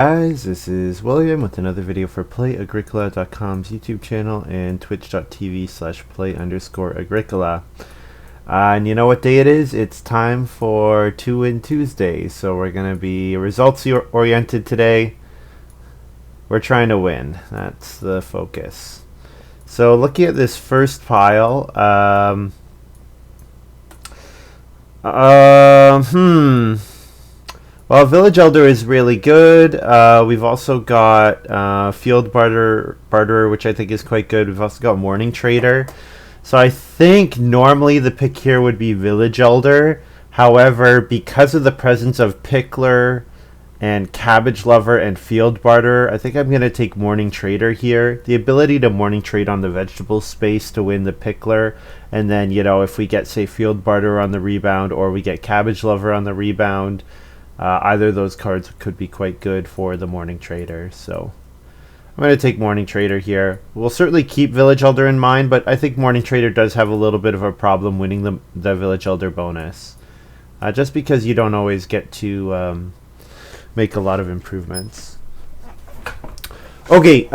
Guys, this is William with another video for Play-agricola.com's YouTube channel and twitch.tv/play_agricola. And you know what day it is? It's time for 2-Win Tuesday. So we're going to be results oriented today. We're trying to win. That's the focus. So looking at this first pile, well, Village Elder is really good. We've also got Field Barterer, which I think is quite good. We've also got Morning Trader. So I think normally the pick here would be Village Elder. However, because of the presence of Pickler and Cabbage Lover and Field Barterer, I think I'm going to take Morning Trader here. The ability to Morning Trade on the vegetable space to win the Pickler. And then, you know, if we get, say, Field Barterer on the rebound or we get Cabbage Lover on the rebound, either of those cards could be quite good for the Morning Trader. So I'm going to take Morning Trader here. We'll certainly keep Village Elder in mind, but I think Morning Trader does have a little bit of a problem winning the Village Elder bonus. Just because you don't always get to make a lot of improvements. Okay.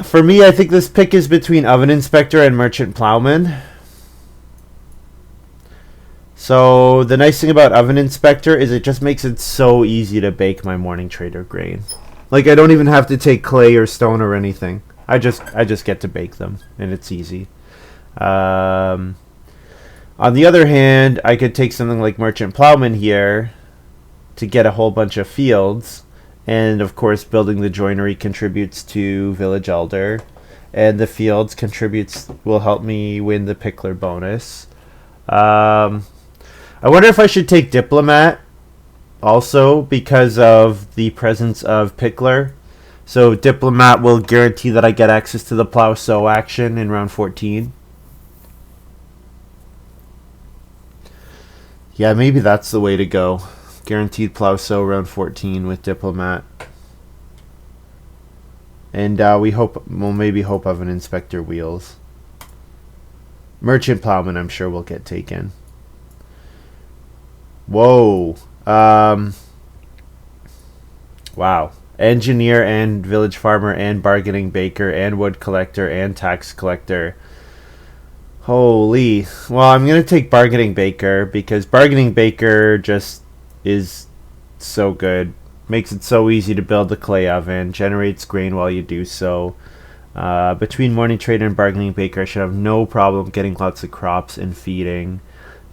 For me, I think this pick is between Oven Inspector and Merchant Plowman. So the nice thing about Oven Inspector is it just makes it so easy to bake my Morning Trader grain. Like, I don't even have to take clay or stone or anything. I just get to bake them, and it's easy. On the other hand, I could take something like Merchant Plowman here to get a whole bunch of fields. And of course, building the joinery contributes to Village Elder, and the fields will help me win the Pickler bonus. I wonder if I should take Diplomat also because of the presence of Pickler. So Diplomat will guarantee that I get access to the Plow Sow action in round 14. Yeah, maybe that's the way to go. Guaranteed Plow Sow round 14 with Diplomat. And we'll maybe hope of an Inspector Wheels. Merchant Plowman, I'm sure, will get taken. Whoa. Wow. Engineer and Village Farmer and Bargaining Baker and Wood Collector and Tax Collector. Holy. Well, I'm going to take Bargaining Baker because Bargaining Baker just is so good. Makes it so easy to build the clay oven, generates grain while you do so. Between Morning Trader and Bargaining Baker, I should have no problem getting lots of crops and feeding.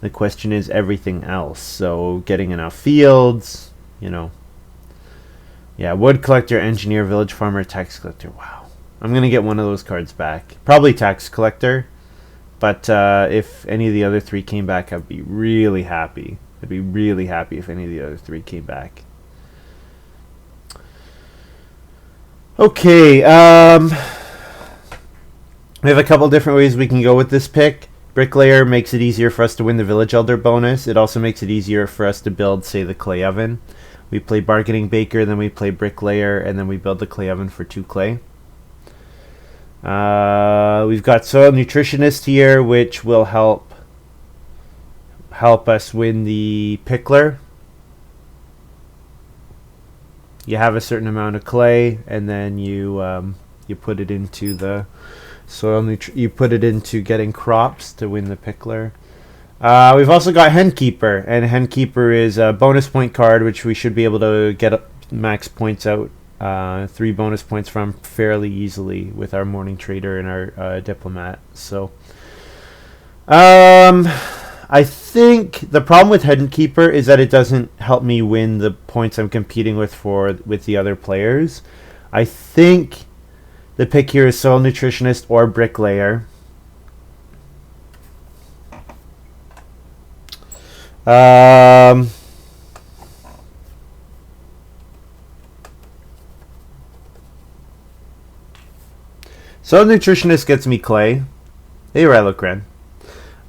The question is everything else. So getting enough fields, you know. Yeah, Wood Collector, Engineer, Village Farmer, Tax Collector. Wow. I'm going to get one of those cards back. Probably Tax Collector. But if any of the other three came back, I'd be really happy. I'd be really happy if any of the other three came back. Okay, we have a couple different ways we can go with this pick. Bricklayer makes it easier for us to win the Village Elder bonus. It also makes it easier for us to build, say, the clay oven. We play Bargaining Baker, then we play Bricklayer, and then we build the clay oven for 2 clay. We've got Soil Nutritionist here, which will help us win the Pickler. You have a certain amount of clay, and then you put it into the soil. You put it into getting crops to win the Pickler. We've also got Henkeeper, and Henkeeper is a bonus point card, which we should be able to get max points out, 3 bonus points from fairly easily with our Morning Trader and our Diplomat. So, I think the problem with Henkeeper is that it doesn't help me win the points I'm competing with the other players. I think the pick here is Soil Nutritionist or Bricklayer. Soil Nutritionist gets me clay. Hey, Relocren.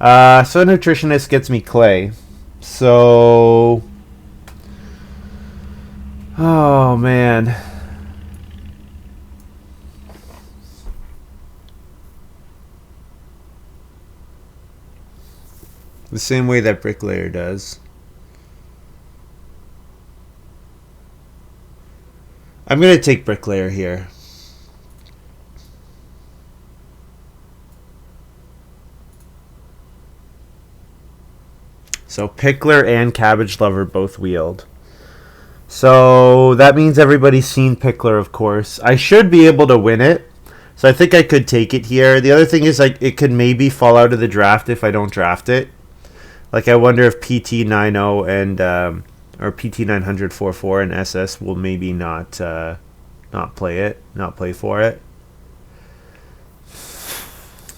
So Nutritionist gets me clay. So, oh man. The same way that Bricklayer does. I'm going to take Bricklayer here. So Pickler and Cabbage Lover both wheeled. So that means everybody's seen Pickler, of course. I should be able to win it. So I think I could take it here. The other thing is, like, it could maybe fall out of the draft if I don't draft it. Like, I wonder if PT90 and or PT90044 and SS will maybe not play for it.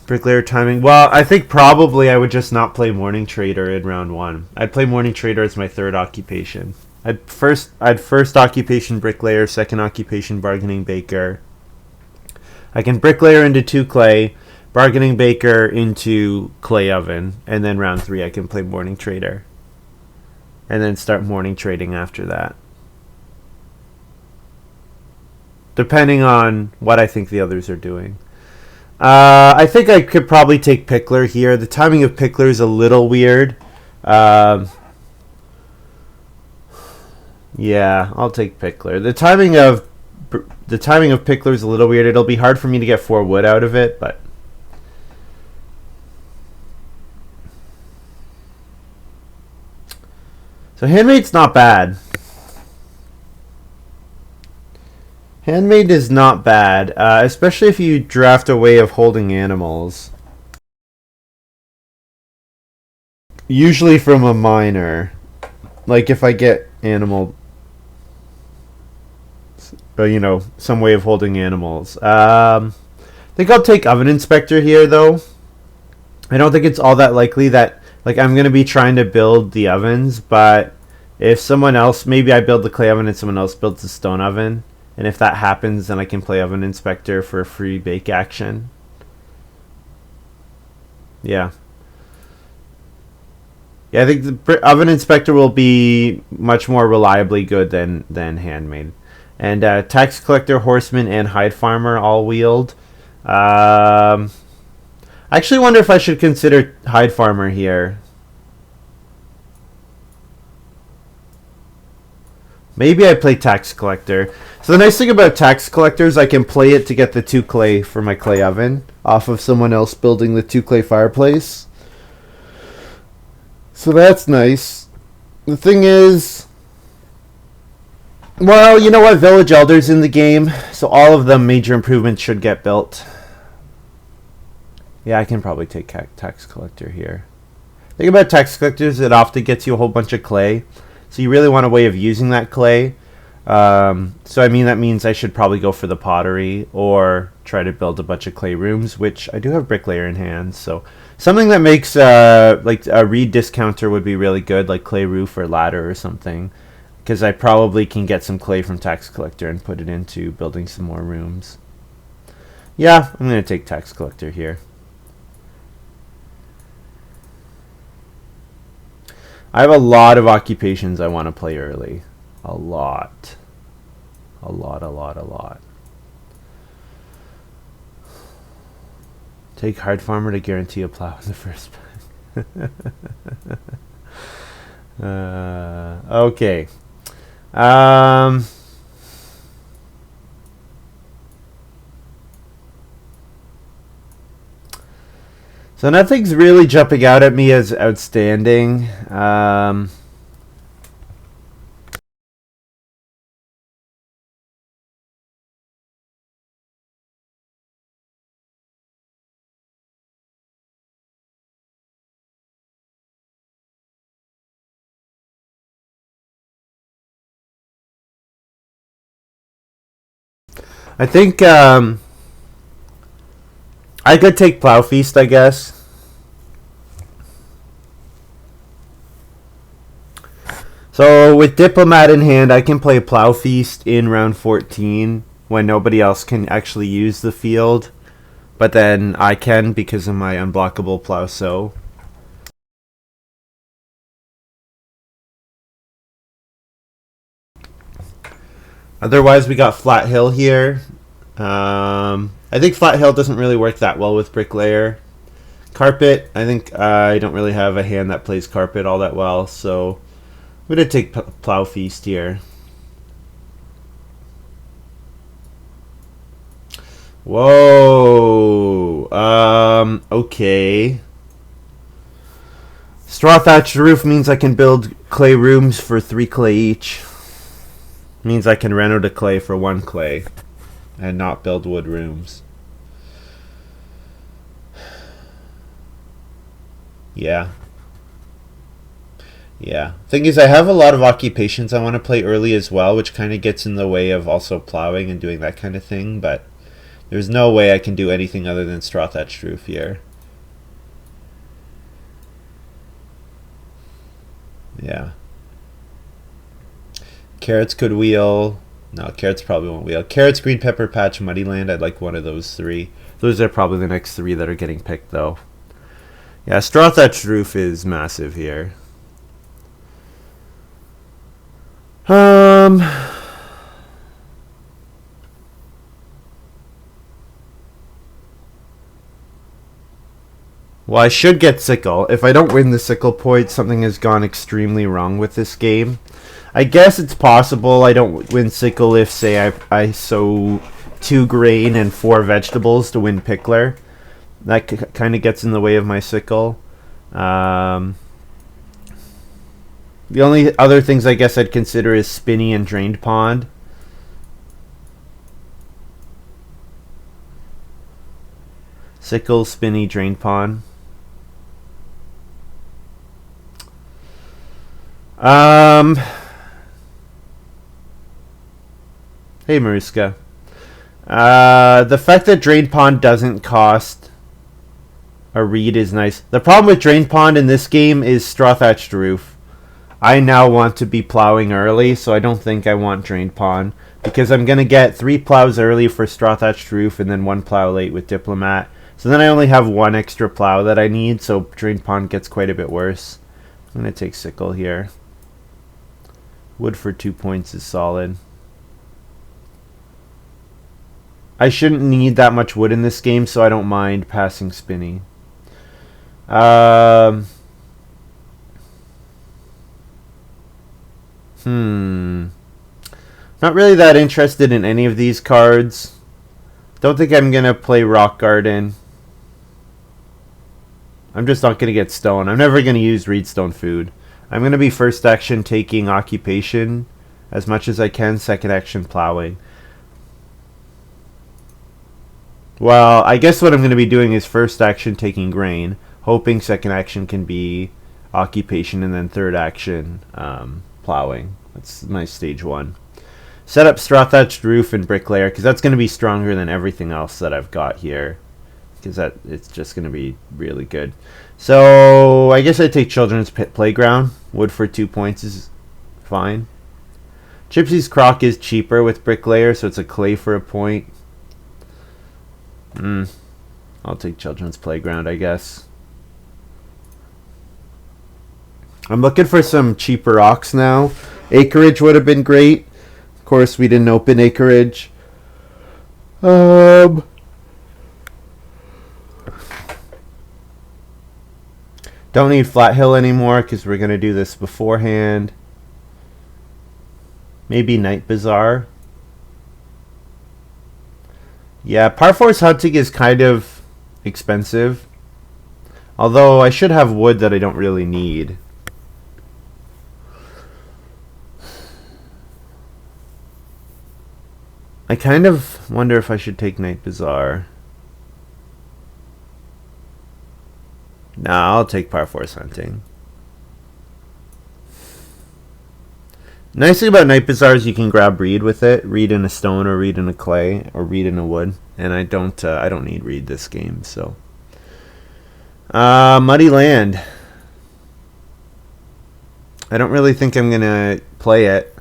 Bricklayer timing. Well, I think probably I would just not play Morning Trader in round 1. I'd play Morning Trader as my third occupation. I'd first occupation Bricklayer, second occupation Bargaining Baker. I can Bricklayer into 2 clay, Bargaining Baker into clay oven, and then round 3 I can play Morning Trader. And then start morning trading after that. Depending on what I think the others are doing. I think I could probably take Pickler here. The timing of Pickler is a little weird. Yeah, I'll take Pickler. The timing of Pickler is a little weird. It'll be hard for me to get 4 wood out of it, but so Handmaid's not bad. Handmaid is not bad, especially if you draft a way of holding animals. Usually from a miner. Like if I get animal, some way of holding animals. I think I'll take Oven Inspector here, though. I don't think it's all that likely that, like, I'm going to be trying to build the ovens, but if someone else, maybe I build the clay oven and someone else builds the stone oven, and if that happens, then I can play Oven Inspector for a free bake action. Yeah. Yeah, I think the Oven Inspector will be much more reliably good than Handmaid. And Tax Collector, Horseman, and Hide Farmer all wheeled. I actually wonder if I should consider Hide Farmer here. Maybe I play Tax Collector. So the nice thing about Tax Collector is I can play it to get the 2 clay for my clay oven off of someone else building the 2 clay fireplace. So that's nice. The thing is, well, you know what? Village Elder's in the game, so all of the major improvements should get built. Yeah, I can probably take Tax Collector here. The thing about Tax Collectors, it often gets you a whole bunch of clay. So you really want a way of using that clay. So I mean, that means I should probably go for the pottery or try to build a bunch of clay rooms, which I do have Bricklayer in hand. So something that makes like a reed discounter would be really good, like clay roof or ladder or something, because I probably can get some clay from Tax Collector and put it into building some more rooms. Yeah, I'm going to take Tax Collector here. I have a lot of occupations I want to play early. A lot. A lot. Take Hard Farmer to guarantee a plow in the first pack. Okay. So nothing's really jumping out at me as outstanding. I think I could take Plow Feast, I guess. So with Diplomat in hand, I can play Plow Feast in round 14 when nobody else can actually use the field. But then I can because of my unblockable Plow Sow. Otherwise, we got Flat Hill here. I think Flat Hill doesn't really work that well with Bricklayer, Carpet, I think I don't really have a hand that plays carpet all that well, so I'm going to take Plow Feast here. Whoa. Okay. Straw thatched roof means I can build clay rooms for 3 clay each. Means I can rent out a clay for 1 clay and not build wood rooms. Yeah. Yeah. Thing is, I have a lot of occupations I want to play early as well, which kind of gets in the way of also plowing and doing that kind of thing, but there's no way I can do anything other than straw thatched roof here. Yeah. Carrots could wheel. No, carrots probably won't wheel. Carrots, green pepper patch, muddy land. I'd like one of those 3. Those are probably the next 3 that are getting picked, though. Yeah, straw thatched roof is massive here. Well, I should get sickle. If I don't win the sickle point, something has gone extremely wrong with this game. I guess it's possible I don't win sickle if, say, I sow 2 grain and 4 vegetables to win pickler. That kind of gets in the way of my sickle. The only other things I guess I'd consider is Spinny and Drained Pond. Sickle, Spinny, Drained Pond. Hey Maruska. The fact that Drained Pond doesn't cost a reed is nice. The problem with Drained Pond in this game is straw thatched roof. I now want to be plowing early, so I don't think I want Drained Pond, because I'm going to get 3 plows early for straw thatched roof and then 1 plow late with Diplomat. So then I only have 1 extra plow that I need, so Drained Pond gets quite a bit worse. I'm going to take sickle here. Wood for 2 points is solid. I shouldn't need that much wood in this game, so I don't mind passing Spinny. Not really that interested in any of these cards. Don't think I'm going to play Rock Garden. I'm just not going to get stone. I'm never going to use Reedstone Food. I'm going to be first action taking Occupation as much as I can, second action plowing. Well, I guess what I'm going to be doing is first action taking Grain, hoping second action can be Occupation, and then third action plowing. That's my stage 1. Set up straw thatched roof and bricklayer, because that's going to be stronger than everything else that I've got here, because it's just going to be really good. So I guess I take Children's Playground. Wood for 2 points is fine. Gypsy's Crock is cheaper with bricklayer, so it's a clay for a point. I'll take Children's Playground, I guess. I'm looking for some cheaper rocks now. Acreage would have been great. Of course, we didn't open Acreage. Don't need Flat Hill anymore because we're going to do this beforehand. Maybe Night Bazaar. Yeah, Par Force hunting is kind of expensive. Although I should have wood that I don't really need. I kind of wonder if I should take Night Bazaar. Nah, I'll take Par Force hunting. Nice thing about Night Bazaar is you can grab reed with it, reed in a stone or reed in a clay or reed in a wood, and I don't need reed this game. So, Muddy Land. I don't really think I'm gonna play it.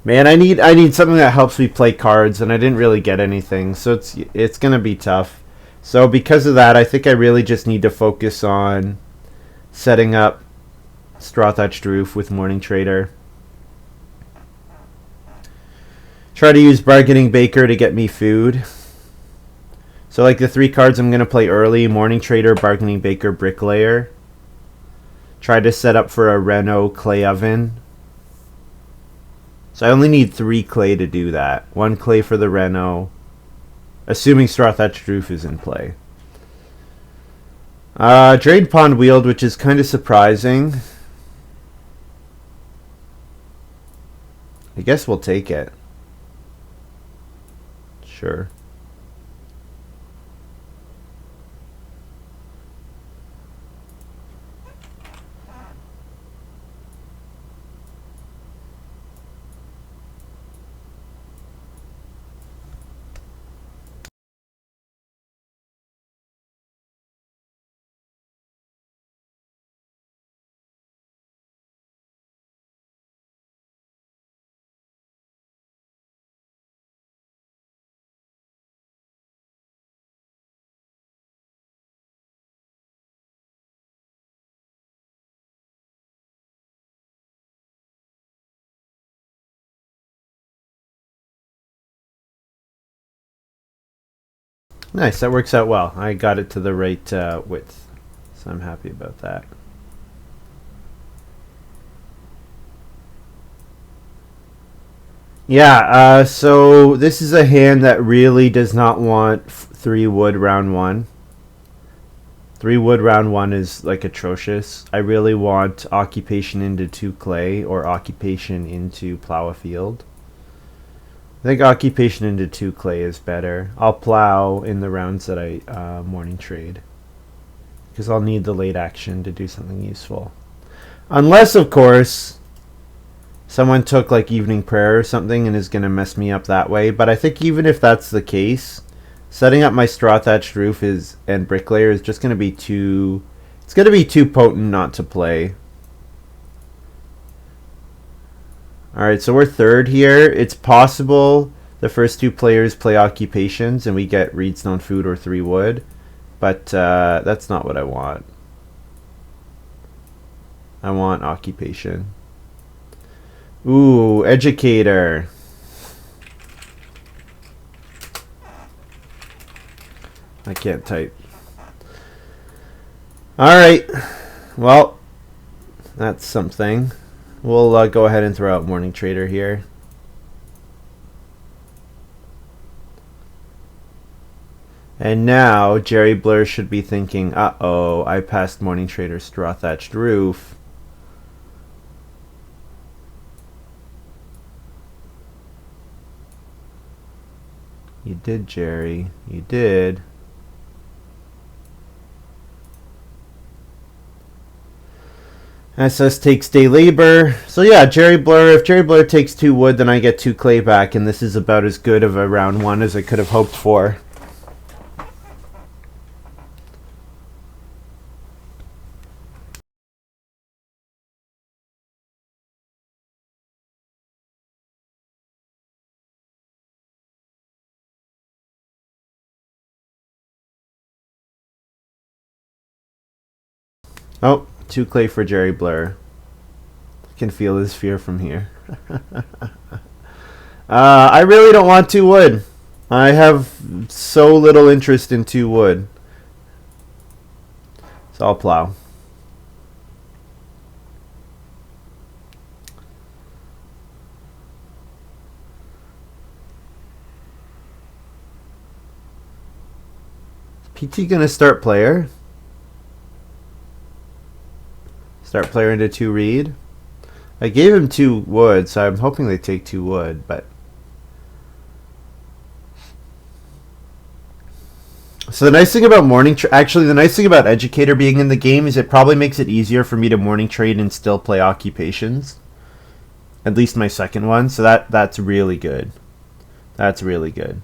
Man, I need something that helps me play cards, and I didn't really get anything, so it's gonna be tough. So because of that, I think I really just need to focus on setting up Straw Thatched Roof with Morning Trader. Try to use Bargaining Baker to get me food. So like the 3 cards I'm going to play early: Morning Trader, Bargaining Baker, Bricklayer. Try to set up for a Reno clay oven. So I only need 3 clay to do that. 1 clay for the Reno, assuming Straw Thatched Roof is in play. Drained Pond Wheeled, which is kind of surprising. I guess we'll take it. Sure. Nice, that works out well. I got it to the right width, so I'm happy about that. Yeah, so this is a hand that really does not want 3 wood round 1. 3 wood round 1 is like atrocious. I really want occupation into 2 clay or occupation into plow a field. I think occupation into 2 clay is better. I'll plow in the rounds that I morning trade, because I'll need the late action to do something useful. Unless, of course, someone took like evening prayer or something and is going to mess me up that way. But I think even if that's the case, setting up my Straw Thatched Roof and Bricklayer is just going to be too... It's going to be too potent not to play. Alright, so we're 3rd here. It's possible the first 2 players play occupations and we get Reedstone Food or 3 wood. But that's not what I want. I want occupation. Ooh, Educator. I can't type. Alright. Well, that's something. We'll go ahead and throw out Morning Trader here. And now jerryblr should be thinking, uh-oh, I passed Morning Trader's Straw Thatched Roof. You did, Jerry. You did. SS takes day labor. So yeah, jerryblr. If jerryblr takes 2 wood, then I get 2 clay back, and this is about as good of a round 1 as I could have hoped for. Oh, 2 clay for jerryblr. I can feel his fear from here. I really don't want 2 wood. I have so little interest in 2 wood. So I'll plow. PT gonna start player? Start player into 2 reed? I gave him 2 wood, so I'm hoping they take 2 wood, but... So the nice thing about actually the nice thing about Educator being in the game is it probably makes it easier for me to morning trade and still play occupations. At least my second one, so that's really good. That's really good.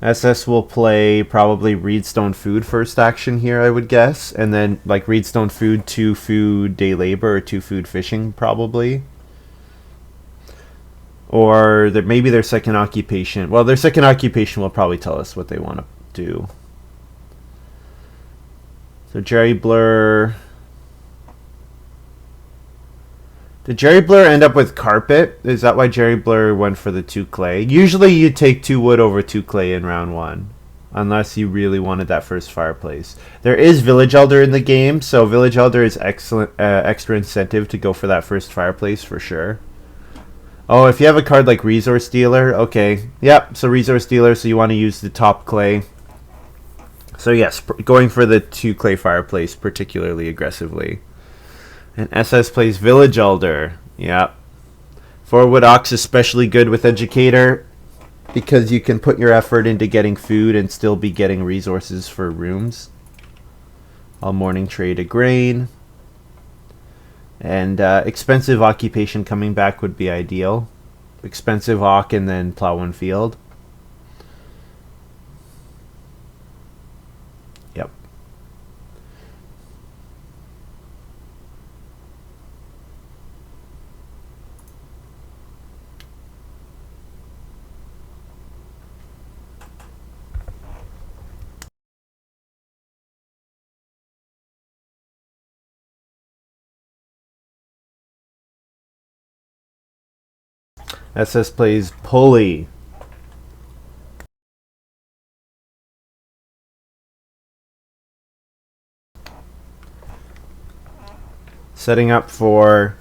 SS will play probably Reedstone Food first action here, I would guess. And then like Reedstone Food, 2 food day labor, or 2 food fishing probably. Or maybe their second occupation. Well, their second occupation will probably tell us what they want to do. So jerryblr Did jerryblr end up with carpet? Is that why jerryblr went for the 2 clay? Usually you take 2 wood over 2 clay in round 1. Unless you really wanted that first fireplace. There is village elder in the game, so village elder is excellent, extra incentive to go for that first fireplace for sure. Oh, if you have a card like resource dealer, okay. Yep, so resource dealer, so you want to use the top clay. So yes, going for the 2 clay fireplace particularly aggressively. And SS plays village elder. Yep. 4 wood ox especially good with educator, because you can put your effort into getting food and still be getting resources for rooms. All morning trade a grain. And expensive occupation coming back would be ideal. Expensive ock and then plow 1 field. Yep. SS plays pulley. Setting up for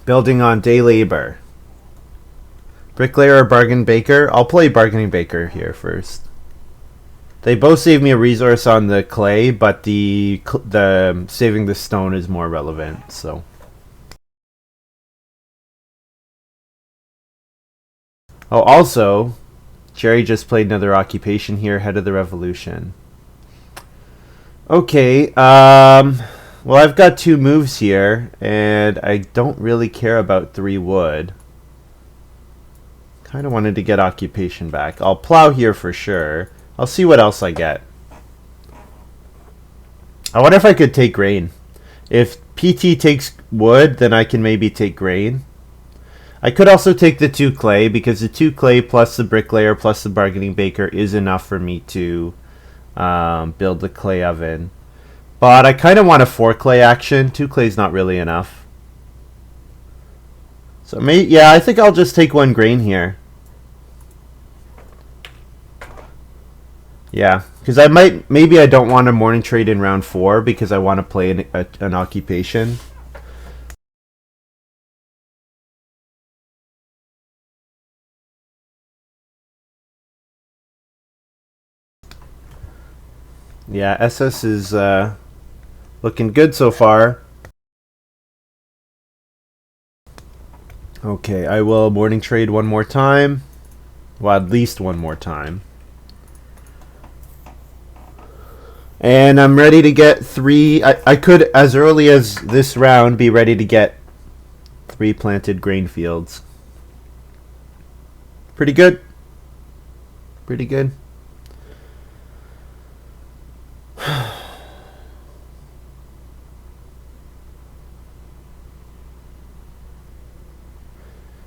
building on day labor. Bricklayer or bargain baker? I'll play bargaining baker here first. They both save me a resource on the clay, but the saving the stone is more relevant, so. Oh, also, Jerry just played another occupation here, head of the revolution. Okay, well, I've got 2 moves here, and I don't really care about 3 wood. Kind of wanted to get occupation back. I'll plow here for sure. I'll see what else I get. I wonder if I could take grain. If PT takes wood, then I can maybe take grain. I could also take the 2 clay, because the 2 clay plus the bricklayer plus the bargaining baker is enough for me to build the clay oven. But I kind of want a 4 clay action. 2 clay is not really enough. So yeah, I think I'll just take 1 grain here. Yeah, because maybe I don't want a morning trade in round 4 because I want to play an occupation. Yeah, SS is looking good so far. Okay, I will morning trade 1 more time. Well, at least 1 more time. And I'm ready to get 3. I could, as early as this round, be ready to get 3 planted grain fields. Pretty good. Pretty good.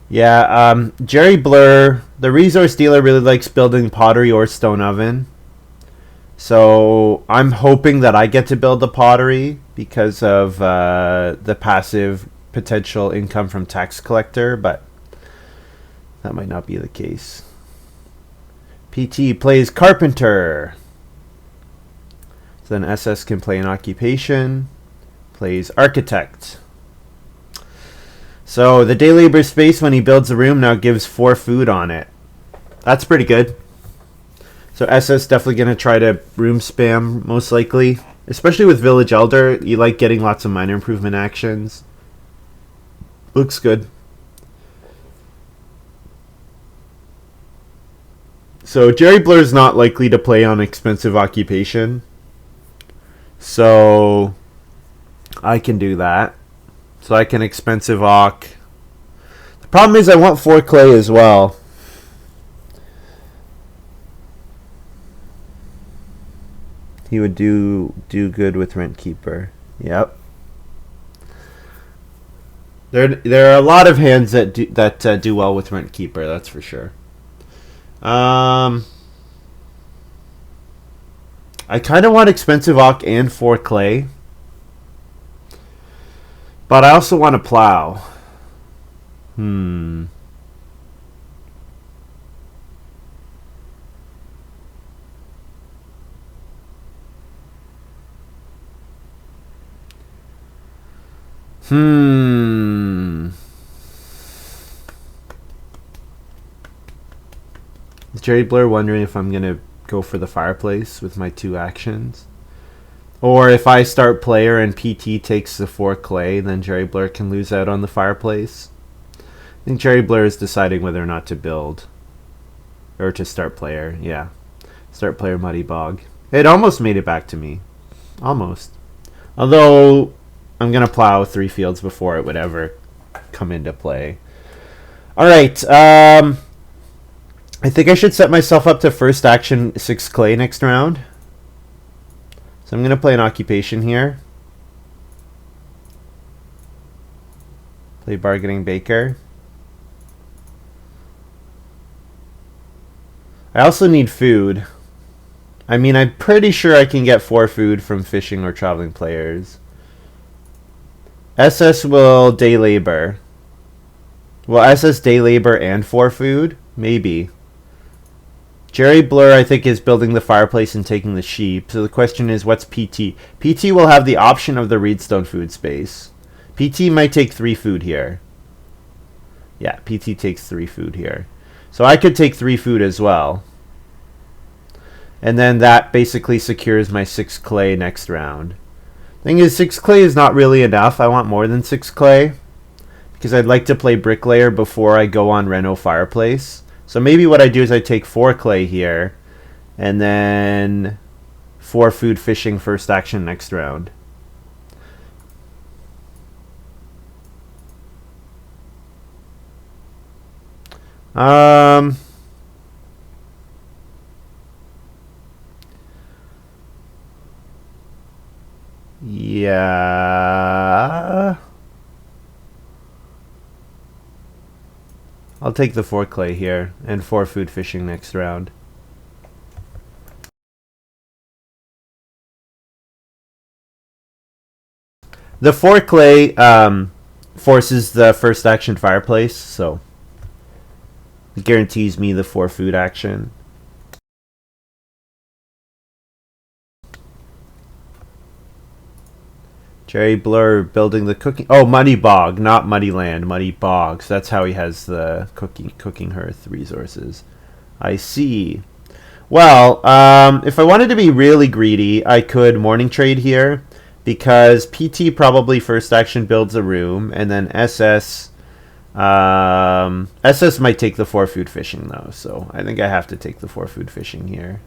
Yeah, jerryblr, the resource dealer, really likes building pottery or stone oven. So I'm hoping that I get to build the pottery because of the passive potential income from tax collector, but that might not be the case. PT plays carpenter. So then SS can play an occupation, plays architect. So the day labor space when he builds a room now gives 4 food on it. That's pretty good. So SS definitely going to try to room spam, most likely. Especially with Village Elder, you like getting lots of minor improvement actions. Looks good. So jerryblr is not likely to play on expensive occupation. So I can do that. So I can expensive ock. The problem is I want 4 clay as well. He would do good with rent keeper. Yep. There are a lot of hands that do well with rent keeper. That's for sure. I kind of want expensive ock and 4 clay. But I also want to plow. Hmm. Is jerryblr wondering if I'm going to go for the fireplace with my 2 actions? Or if I start player and PT takes the 4 clay, then jerryblr can lose out on the fireplace? I think jerryblr is deciding whether or not to build. Or to start player, yeah. Start player muddy bog. It almost made it back to me. Almost. Although, I'm going to plow 3 fields before it would ever come into play. Alright, I think I should set myself up to first action 6 clay next round. So I'm going to play an occupation here. Play bargaining baker. I also need food. I mean, I'm pretty sure I can get 4 food from fishing or traveling players. SS will day labor. Will SS day labor and 4 food? Maybe. jerryblr, I think, is building the fireplace and taking the sheep. So the question is, what's PT? PT will have the option of the reedstone food space. PT might take 3 food here. Yeah, PT takes 3 food here. So I could take 3 food as well. And then that basically secures my 6 clay next round. Thing is, 6 clay is not really enough. I want more than 6 clay. Because I'd like to play bricklayer before I go on Reno fireplace. So maybe what I do is I take 4 clay here. And then 4 food fishing first action next round. Yeah. I'll take the 4 clay here and 4 food fishing next round. The 4 clay forces the first action fireplace, so it guarantees me the 4 food action. jerryblr building the cooking. Oh, muddy bog, not muddy land, muddy bog. So that's how he has the cooking hearth resources. I see. Well, if I wanted to be really greedy, I could morning trade here, because PT probably first action builds a room, and then SS might take the 4 food fishing though, so I think I have to take the 4 food fishing here.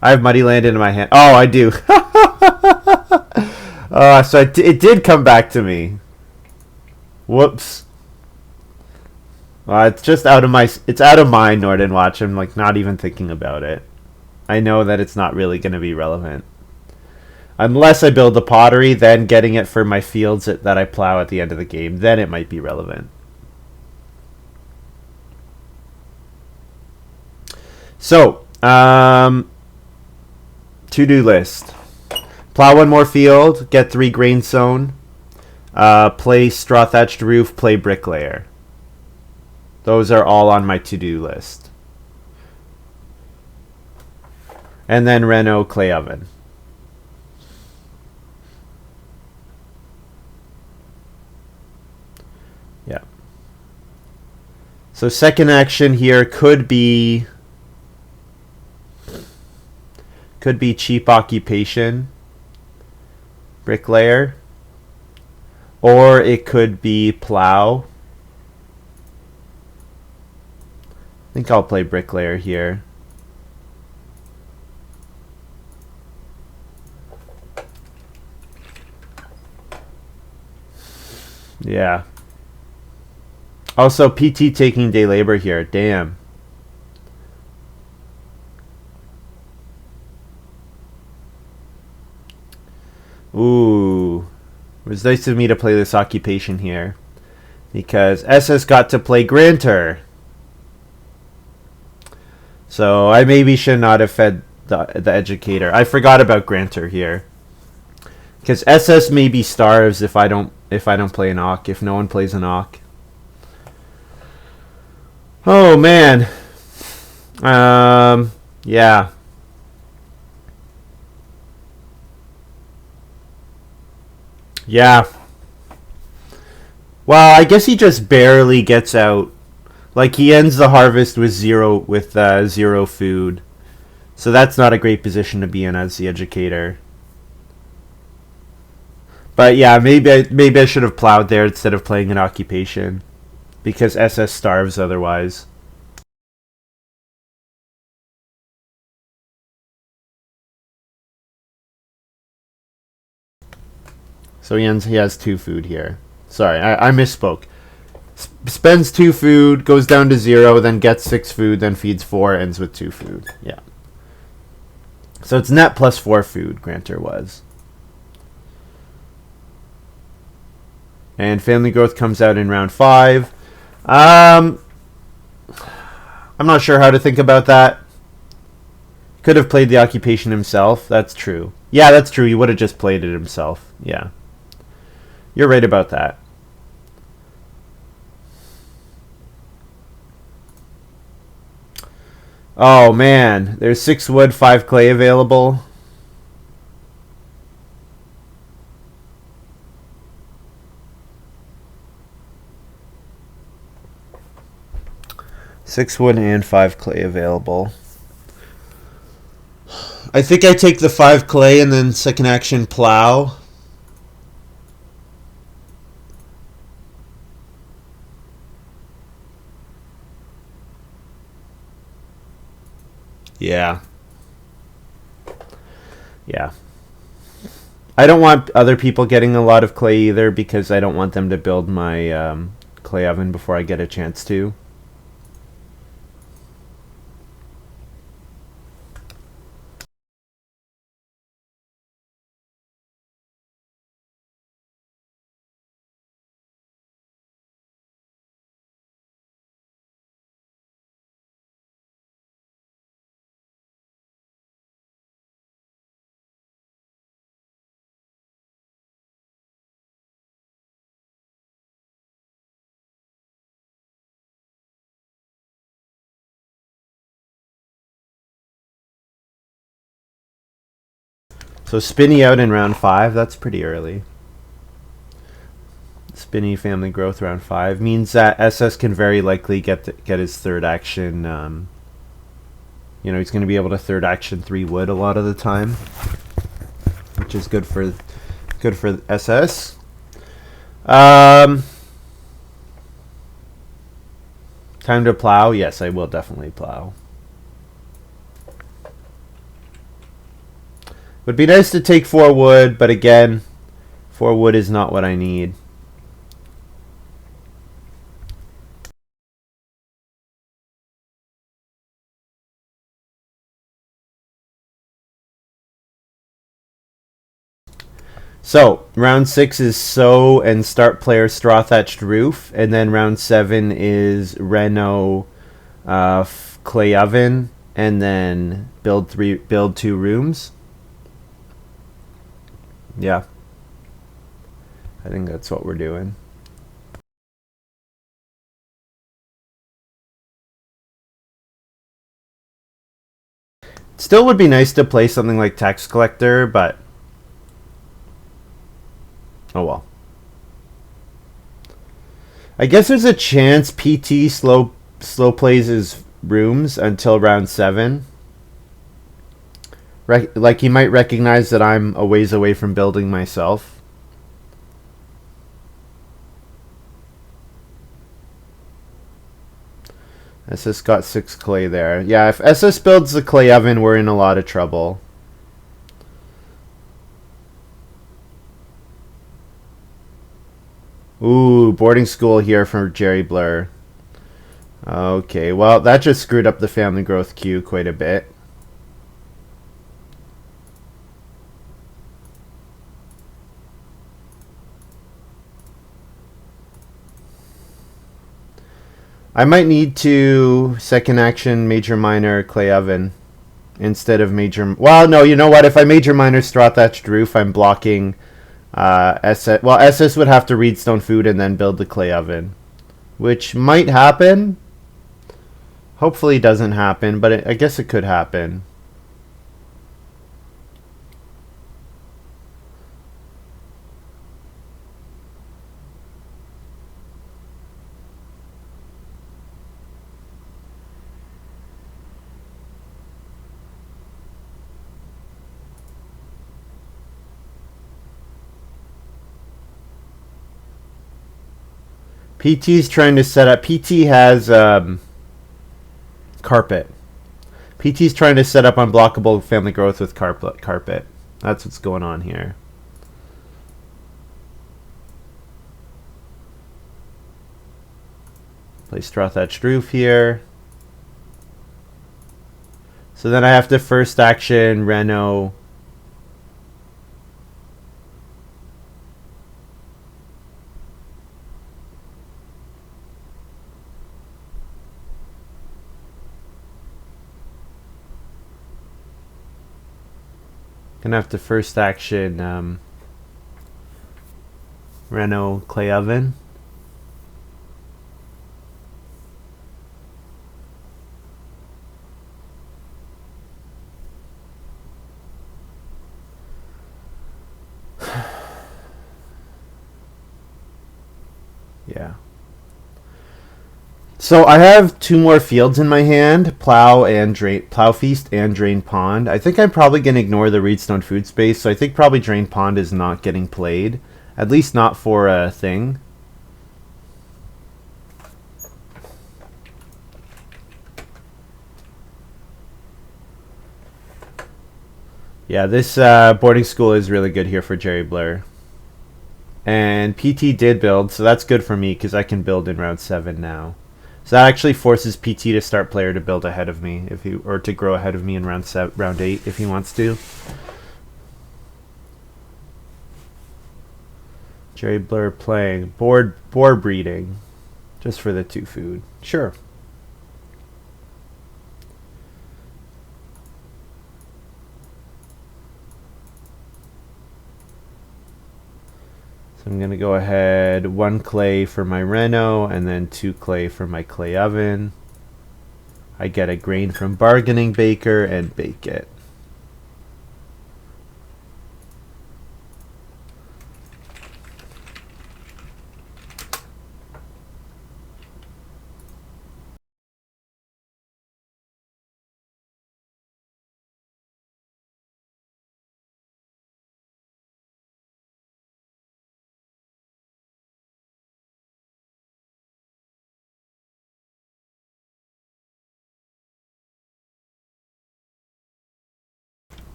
I have muddy land in my hand. Oh, I do. So it did come back to me. Whoops. It's just out of mind, Norden Watch. I'm like not even thinking about it. I know that it's not really going to be relevant. Unless I build the pottery, then getting it for my fields that I plow at the end of the game, then it might be relevant. So, to-do list. Plow 1 more field, get 3 grain sown, play straw thatched roof, play bricklayer. Those are all on my to-do list. And then Reno clay oven. Yeah. So second action here could be cheap occupation, bricklayer, or it could be plow. I think I'll play bricklayer here. Yeah. Also, PT taking day labor here. Damn. Ooh. It was nice of me to play this occupation here, because SS got to play Grantor. So I maybe should not have fed the educator. I forgot about Grantor here. Because SS maybe starves if I don't play an Ock, if no one plays an Ock. Oh man. Yeah. Yeah. Well, I guess he just barely gets out. Like he ends the harvest with zero food. So that's not a great position to be in as the educator. But yeah, maybe I should have plowed there instead of playing an occupation, because SS starves otherwise. So he has 2 food here. Sorry, I misspoke. Spends 2 food, goes down to 0, then gets 6 food, then feeds 4, ends with 2 food. Yeah. So it's net plus 4 food, Granter was. And family growth comes out in round 5. I'm not sure how to think about that. Could have played the occupation himself. That's true. Yeah, that's true. He would have just played it himself. Yeah. You're right about that. Oh man, there's 6 wood, 5 clay available. Six wood and 5 clay available. I think I take the 5 clay and then second action plow. Yeah. Yeah. I don't want other people getting a lot of clay either, because I don't want them to build my clay oven before I get a chance to. So Spinny out in round 5, that's pretty early. Spinny family growth round 5 means that SS can very likely get his third action. He's going to be able to third action 3 wood a lot of the time, which is good for SS. Time to plow. Yes, I will definitely plow. Would be nice to take 4 wood, but again, 4 wood is not what I need. So, round 6 is sow and start player straw thatched roof, and then round 7 is reno clay oven, and then build 2 rooms. Yeah. I think that's what we're doing. Still would be nice to play something like tax collector, but oh well. I guess there's a chance PT slow plays his rooms until round 7. Like he might recognize that I'm a ways away from building myself. SS got 6 clay there. Yeah, if SS builds the clay oven, we're in a lot of trouble. Ooh, boarding school here for jerryblr. Okay, well, that just screwed up the family growth queue quite a bit. I might need to second action major minor clay oven instead of major. Well, no, you know what? If I major minor straw thatched roof, I'm blocking SS would have to read stone food and then build the clay oven, which might happen. Hopefully it doesn't happen, but I guess it could happen. PT's trying to set up. PT has carpet. PT's trying to set up unblockable family growth with carpet. That's what's going on here. Play straw thatched roof here. So then I have to first action Reno. Gonna have to first action Reno clay oven. Yeah. So I have two more fields in my hand, plow feast and drain pond. I think I'm probably gonna ignore the reedstone food space, so I think probably drain pond is not getting played, at least not for a thing. Yeah, this boarding school is really good here for jerryblr. And PT did build, so that's good for me because I can build in round 7 now. So that actually forces PT to start player to build ahead of me, or to grow ahead of me in round 8 if he wants to. jerryblr playing boar breeding, just for the 2 food. Sure. So I'm going to go ahead 1 clay for my Reno and then 2 clay for my clay oven. I get a grain from bargaining baker and bake it.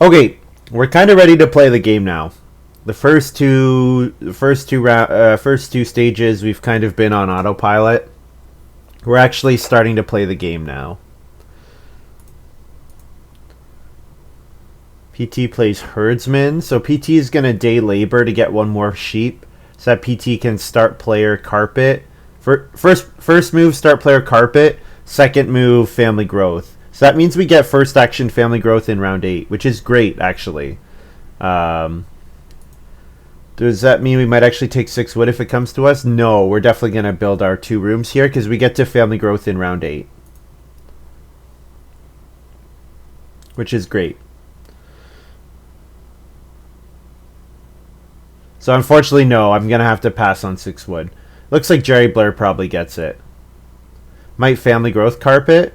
Okay, we're kind of ready to play the game now. The first two stages we've kind of been on autopilot. We're actually starting to play the game now. PT plays herdsman, so PT is gonna day labor to get 1 more sheep, so that PT can start player carpet. First move start player carpet. Second move family growth. So that means we get first action family growth in round 8, which is great, actually. Does that mean we might actually take 6 wood if it comes to us? No, we're definitely going to build our 2 rooms here because we get to family growth in round 8. Which is great. So unfortunately, no, I'm going to have to pass on 6 wood. Looks like jerryblr probably gets it. Might family growth carpet.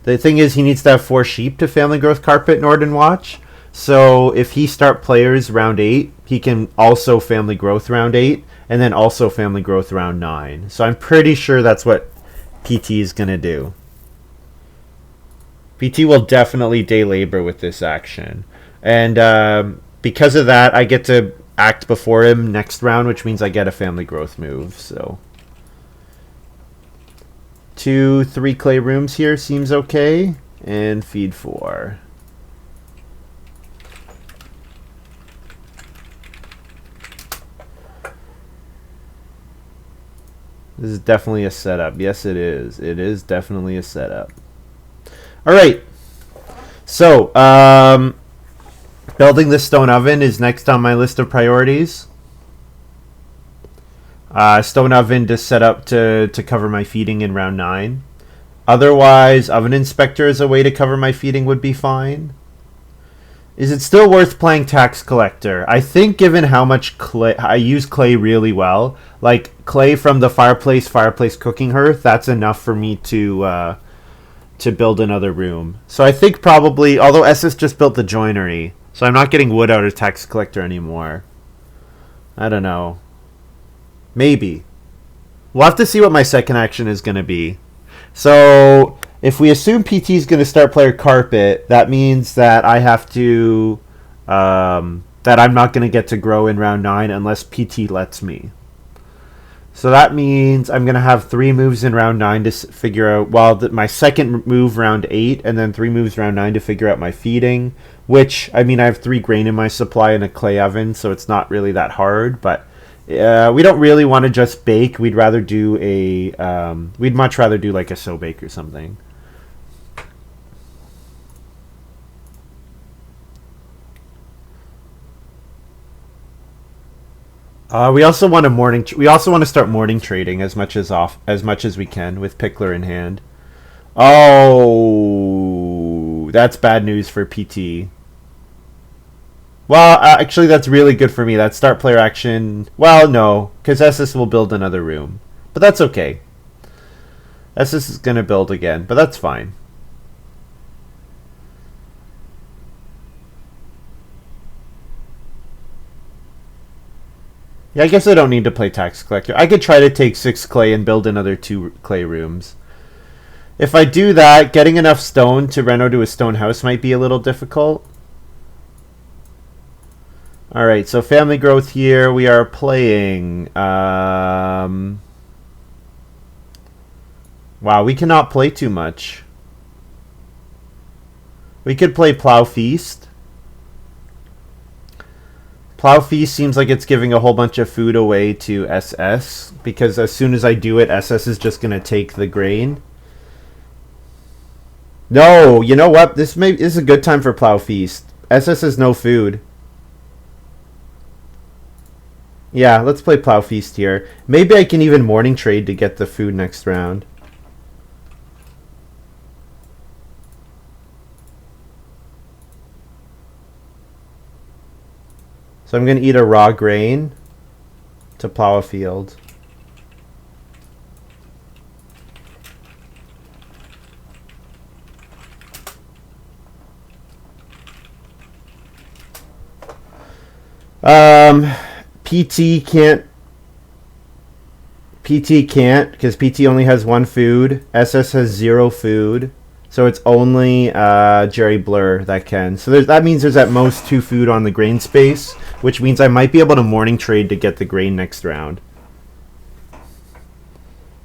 The thing is, he needs to have 4 sheep to family growth carpet Norden Watch. So if he start players round 8, he can also family growth round 8, and then also family growth round 9. So I'm pretty sure that's what PT is going to do. PT will definitely day labor with this action. And because of that, I get to act before him next round, which means I get a family growth move. So 2, 3 clay rooms here seems okay. And feed 4. This is definitely a setup. Yes, it is. It is definitely a setup. All right. So, Building the stone oven is next on my list of priorities. Stone oven to set up to cover my feeding in round 9. Otherwise, oven inspector as a way to cover my feeding would be fine. Is it still worth playing tax collector? I think given how much clay I use clay really well, like clay from the fireplace cooking hearth, that's enough for me to build another room. So I think probably, although SS just built the joinery, so I'm not getting wood out of tax collector anymore. I don't know. Maybe. We'll have to see what my second action is going to be. So if we assume PT is going to start player carpet, that means that I have to that I'm not going to get to grow in round 9 unless PT lets me. So that means I'm going to have 3 moves in round 9 to figure out, my second move round 8, and then 3 moves round 9 to figure out my feeding, which, I mean, I have 3 grain in my supply and a clay oven, so it's not really that hard, but we don't really want to just bake. We'd rather do we'd much rather do like a so bake or something. We also want to start morning trading as much as we can with Pickler in hand. Oh, that's bad news for PT. Well, actually, that's really good for me. That start player action. Well, no, because SS will build another room, but that's okay. SS is gonna build again, but that's fine. Yeah, I guess I don't need to play tax collector. I could try to take 6 clay and build another 2 clay rooms. If I do that, getting enough stone to reno to a stone house might be a little difficult. Alright, so family growth here. We are playing... wow, we cannot play too much. We could play Plow Feast. Plow Feast seems like it's giving a whole bunch of food away to SS, because as soon as I do it, SS is just going to take the grain. No, you know what? This is a good time for Plow Feast. SS has no food. Yeah, let's play Plow Feast here. Maybe I can even morning trade to get the food next round. So I'm going to eat a raw grain to plow a field. PT can't because PT only has 1 food. SS has 0 food. So it's only jerryblr that can. So that means there's at most 2 food on the grain space, which means I might be able to morning trade to get the grain next round.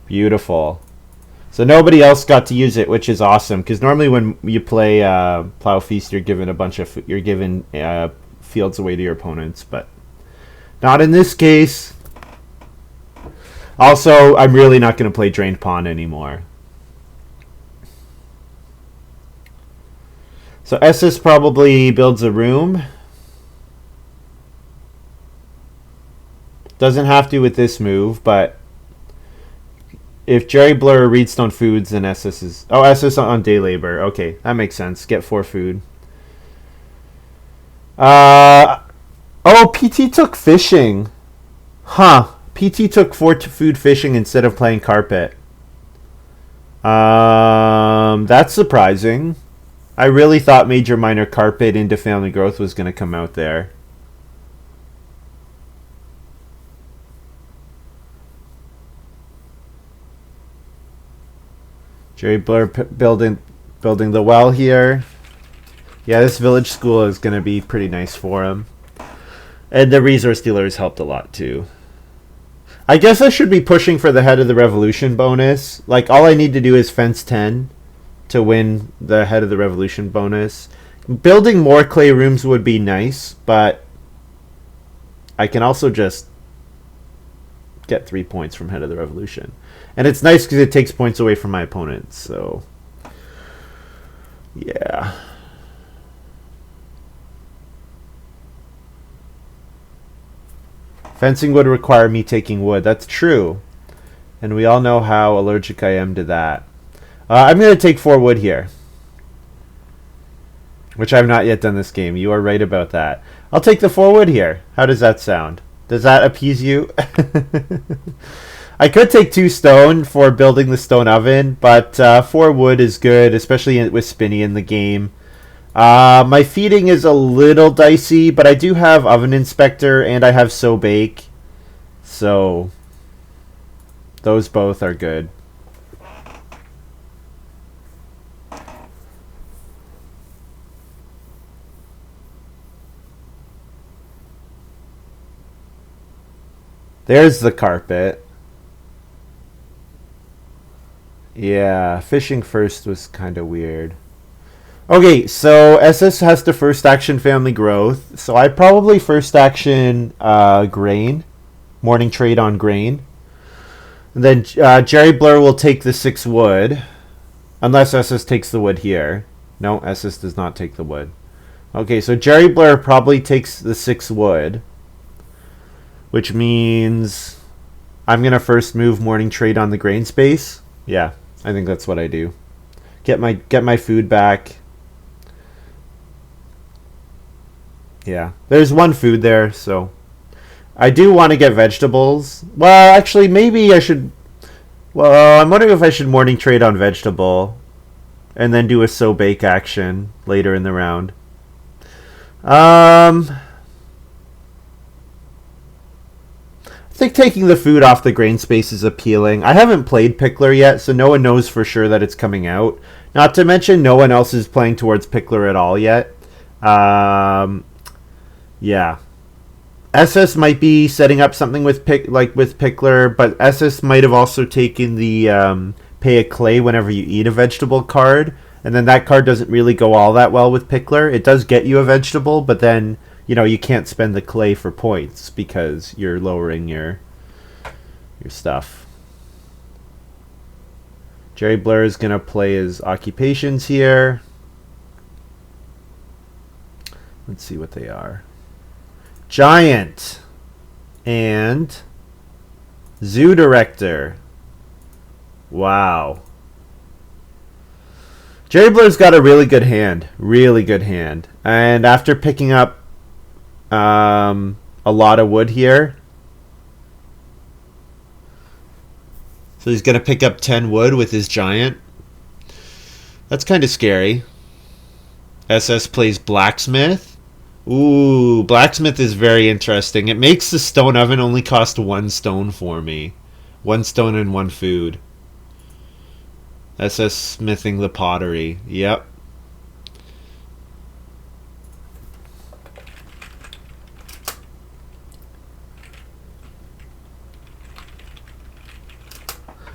Beautiful. So nobody else got to use it, which is awesome, because normally when you play Plow Feast, you're given a bunch of you're given fields away to your opponents, but not in this case. Also, I'm really not going to play Drained Pond anymore. So SS probably builds a room. Doesn't have to with this move, but if jerryblr reads Stone Foods, then SS is... Oh, SS on day labor. Okay, that makes sense. Get 4 food. Oh, PT took fishing. Huh. PT took 4 food fishing instead of playing carpet. That's surprising. I really thought major minor carpet into family growth was going to come out there. jerryblr building the well here. Yeah, this village school is going to be pretty nice for him. And the resource dealers helped a lot too. I guess I should be pushing for the Head of the Revolution bonus. Like, all I need to do is fence 10 to win the Head of the Revolution bonus. Building more clay rooms would be nice, but I can also just get 3 points from Head of the Revolution. And it's nice because it takes points away from my opponents, so... yeah. Fencing would require me taking wood. That's true. And we all know how allergic I am to that. I'm going to take 4 wood here. Which I've not yet done this game. You are right about that. I'll take the 4 wood here. How does that sound? Does that appease you? I could take 2 stone for building the stone oven, but 4 wood is good, especially with Spinny in the game. My feeding is a little dicey, but I do have Oven Inspector and I have So Bake. So those both are good. There's the carpet. Yeah, fishing first was kind of weird. Okay, so SS has the first action family growth. So I probably first action grain. Morning trade on grain. And then jerryblr will take the 6 wood. Unless SS takes the wood here. No, SS does not take the wood. Okay, so jerryblr probably takes the 6 wood. Which means I'm going to first move morning trade on the grain space. Yeah, I think that's what I do. Get my food back. Yeah, there's 1 food there, so I do want to get vegetables. Well, actually, maybe I should. Well, I'm wondering if I should morning trade on vegetable and then do a So Bake action later in the round. I think taking the food off the grain space is appealing. I haven't played Pickler yet, so no one knows for sure that it's coming out. Not to mention, no one else is playing towards Pickler at all yet. Yeah. SS might be setting up something with Pickler, but SS might have also taken the pay a clay whenever you eat a vegetable card, and then that card doesn't really go all that well with Pickler. It does get you a vegetable, but then you can't spend the clay for points because you're lowering your stuff. jerryblr is gonna play his occupations here. Let's see what they are. Giant and Zoo Director. Wow. jerryblr's got a really good hand. Really good hand. And after picking up a lot of wood here. So he's going to pick up 10 wood with his giant. That's kind of scary. SS plays blacksmith. Ooh, blacksmith is very interesting. It makes the stone oven only cost 1 stone for me. 1 stone and 1 food. SS smithing the pottery. Yep.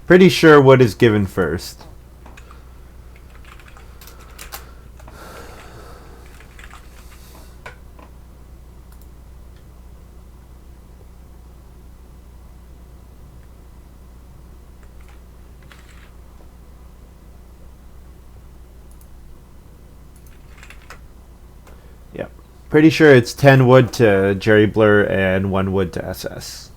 Pretty sure wood is given first. Yep. Pretty sure it's 10 wood to jerryblr and 1 wood to SS.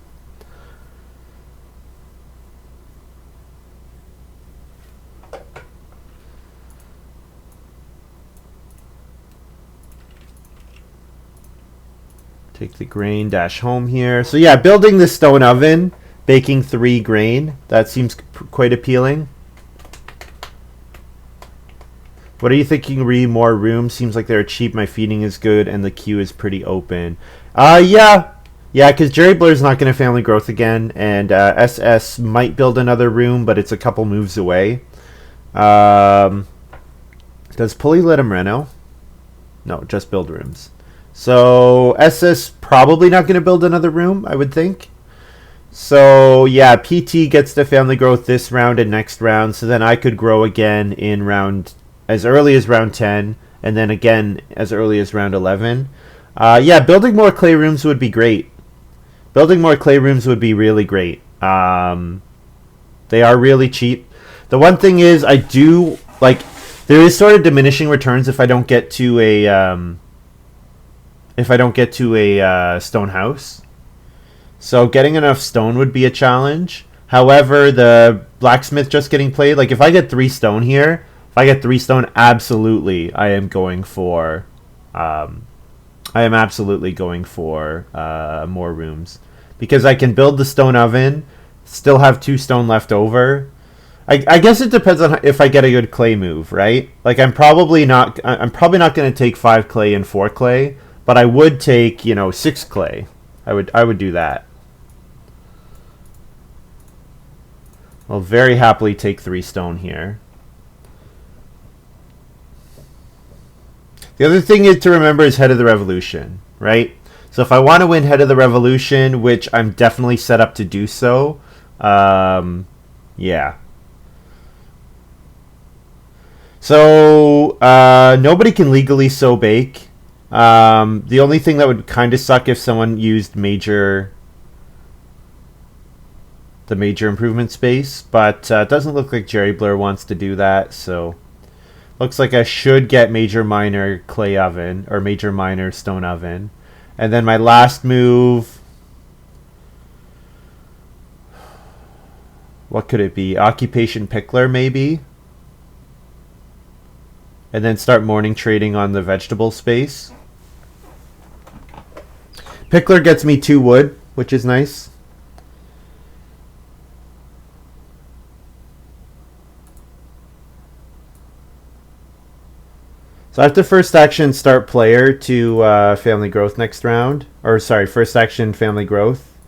Take the grain dash home here. So yeah, building the stone oven, baking 3 grain. That seems quite appealing. What are you thinking, Ree? More room? Seems like they're cheap. My feeding is good, and the queue is pretty open. Yeah, because jerryblr's not going to family growth again, and SS might build another room, but it's a couple moves away. Does Pulley let him reno? No, just build rooms. So SS probably not going to build another room, I would think. So yeah, PT gets the family growth this round and next round, so then I could grow again in round as early as round 10, and then again as early as round 11. Yeah, building more clay rooms would be great. Building more clay rooms would be really great. They are really cheap. The one thing is, I do like, there is sort of diminishing returns if I don't get to a stone house. So getting enough stone would be a challenge. However, the blacksmith just getting played, like if I get 3 stone here, if I get 3 stone, absolutely I am going for more rooms. Because I can build the stone oven, still have 2 stone left over. I guess it depends on if I get a good clay move, right? Like I'm probably not going to take 5 clay and 4 clay, but I would take, 6 clay. I would do that. I'll very happily take 3 stone here. The other thing is to remember is head of the revolution, right? So if I want to win head of the revolution, which I'm definitely set up to do so, yeah. So nobody can legally sow bake. The only thing that would kind of suck if someone used the major improvement space, but it doesn't look like jerryblr wants to do that, so looks like I should get major minor clay oven or major minor stone oven. And then my last move, what could it be? Occupation pickler maybe? And then start morning trading on the vegetable space. Pickler gets me 2 wood, which is nice. So after first action, start player to family growth next round. Or sorry, first action, family growth.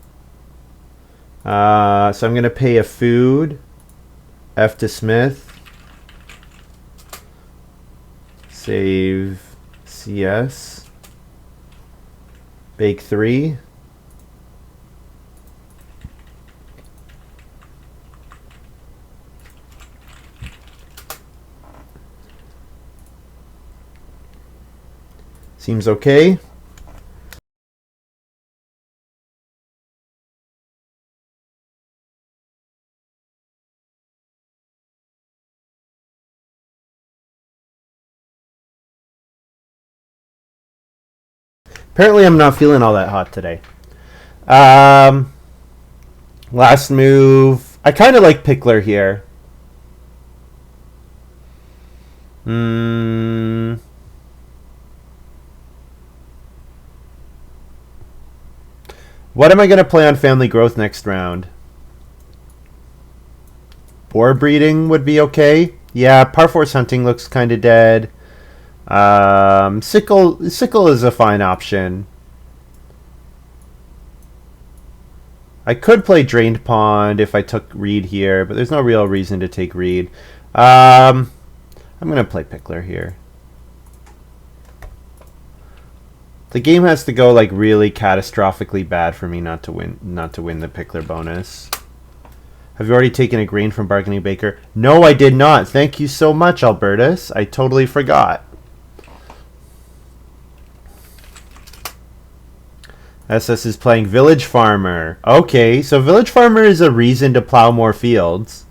So I'm going to pay a food. F to Smith. Save CS. Bake 3. Seems okay. Apparently I'm not feeling all that hot today. Last move. I kind of like pickler here. What am I going to play on family growth next round? Boar breeding would be okay. Yeah, Parforce hunting looks kind of dead. Sickle is a fine option. I could play Drained Pond if I took Reed here, but there's no real reason to take Reed. I'm going to play Pickler here. The game has to go like really catastrophically bad for me not to win the Pickler bonus. Have you already taken a grain from Bargaining Baker? No, I did not. Thank you so much, Albertus. I totally forgot. SS is playing Village Farmer. Okay, so Village Farmer is a reason to plow more fields.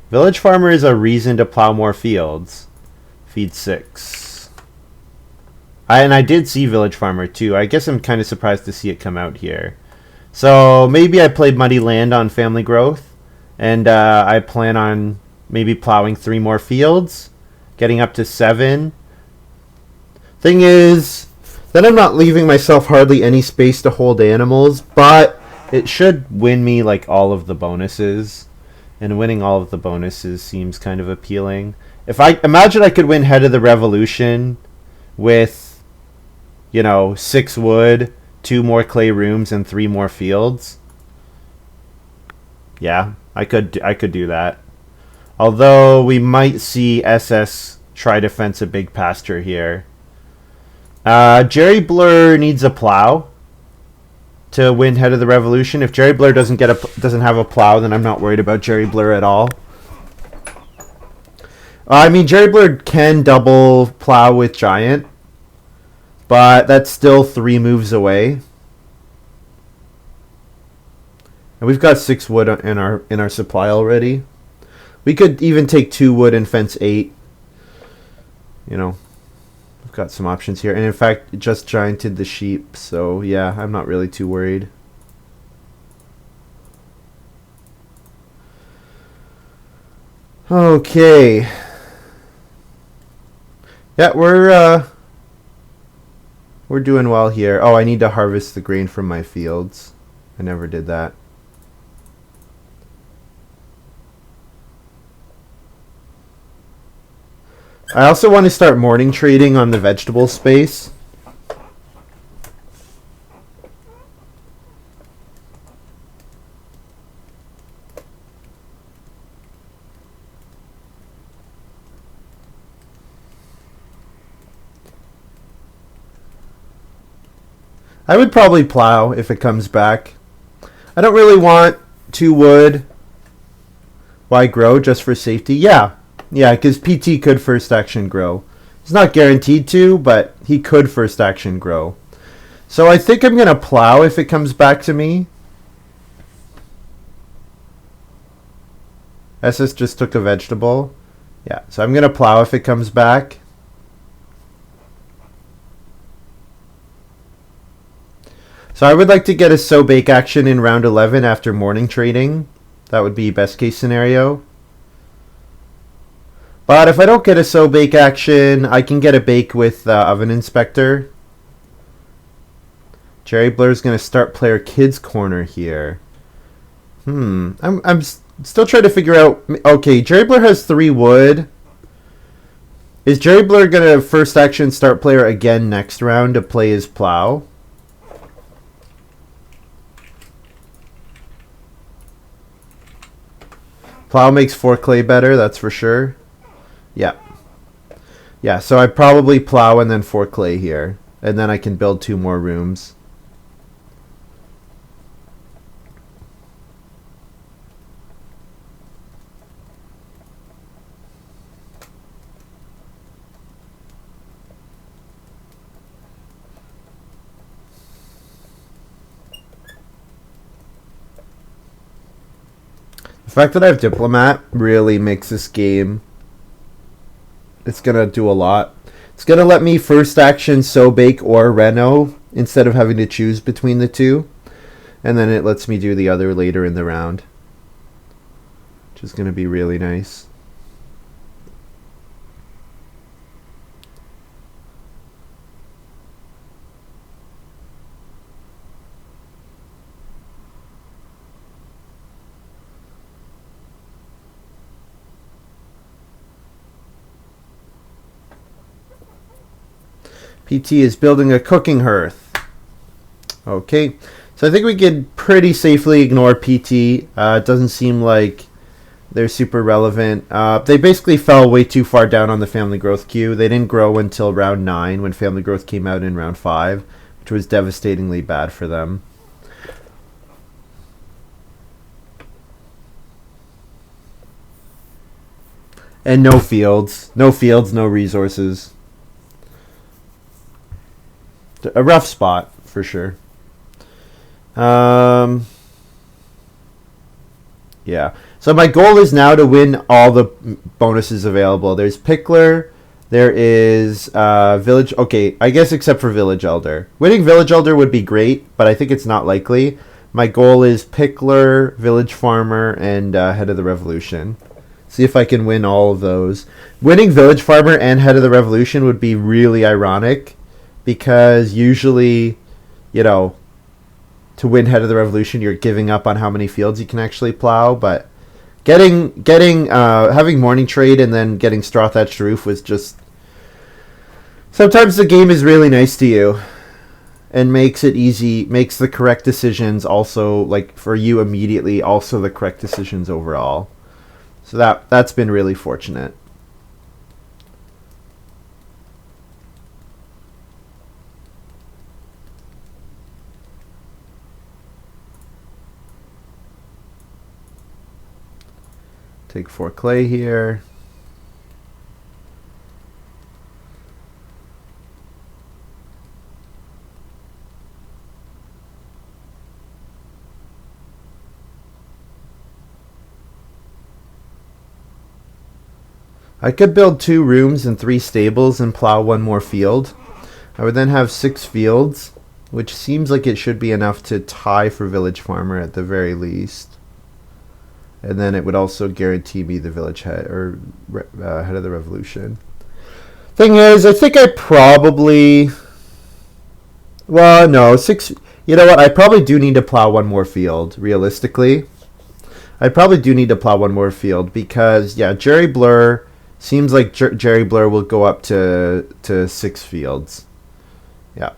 Village Farmer is a reason to plow more fields. Feed 6. And I did see Village Farmer too. I guess I'm kind of surprised to see it come out here. So maybe I played Muddy Land on Family Growth. And I plan on maybe plowing 3 more fields. Getting up to 7. Thing is, then I'm not leaving myself hardly any space to hold animals. But it should win me like all of the bonuses. And winning all of the bonuses seems kind of appealing. If I imagine I could win Head of the Revolution with, 6 wood, 2 more clay rooms, and 3 more fields. Yeah, I could do that. Although we might see SS try to fence a big pasture here. jerryblr needs a plow to win Head of the Revolution. If jerryblr doesn't have a plow, then I'm not worried about jerryblr at all. I mean, jerryblr can double plow with giant, but that's still 3 moves away. And we've got 6 wood in our supply already. We could even take 2 wood and fence 8. We've got some options here. And in fact, it just gianted the sheep. So yeah, I'm not really too worried. Okay. Yeah, we're doing well here. Oh, I need to harvest the grain from my fields. I never did that. I also want to start morning trading on the vegetable space. I would probably plow if it comes back. I don't really want 2 wood. Why grow? Just for safety? Yeah. Yeah, because PT could first action grow. He's not guaranteed to, but he could first action grow. So I think I'm going to plow if it comes back to me. SS just took a vegetable. Yeah, so I'm going to plow if it comes back. So I would like to get a sow bake action in round 11 after morning trading. That would be best case scenario. But if I don't get a sow bake action, I can get a bake with Oven Inspector. jerryblr is going to start player kids corner here. I'm still trying to figure out. Okay, jerryblr has 3 wood. Is jerryblr going to first action start player again next round to play his plow? Plow makes 4 clay better, that's for sure. Yeah. Yeah, so I probably plow and then 4 clay here. And then I can build 2 more rooms. The fact that I have Diplomat really makes this game, it's going to do a lot. It's going to let me first action sow bake or reno instead of having to choose between the two. And then it lets me do the other later in the round, which is going to be really nice. PT is building a cooking hearth. Okay, so I think we can pretty safely ignore PT. It doesn't seem like they're super relevant. They basically fell way too far down on the family growth queue. They didn't grow until round 9 when family growth came out in round 5, which was devastatingly bad for them. And no fields. No fields, no resources. A rough spot, for sure. Yeah. So my goal is now to win all the bonuses available. There's Pickler. There is Village. Okay, I guess except for Village Elder. Winning Village Elder would be great, but I think it's not likely. My goal is Pickler, Village Farmer, and Head of the Revolution. See if I can win all of those. Winning Village Farmer and Head of the Revolution would be really ironic, because usually, you know, to win Head of the Revolution, you're giving up on how many fields you can actually plow. But having morning trade and then getting straw thatched roof was just. Sometimes the game is really nice to you, and makes it easy, makes the correct decisions also, like for you immediately, also the correct decisions overall. So that's been really fortunate. Take 4 clay here. I could build 2 rooms and 3 stables and plow 1 more field. I would then have 6 fields, which seems like it should be enough to tie for village farmer at the very least. And then it would also guarantee me the village head or head of the revolution. Thing is, I think I probably, well, no, 6. You know what? I probably do need to plow 1 more field. Realistically, I probably do need to plow 1 more field because yeah, jerryblr seems like jerryblr will go up to 6 fields. Yeah.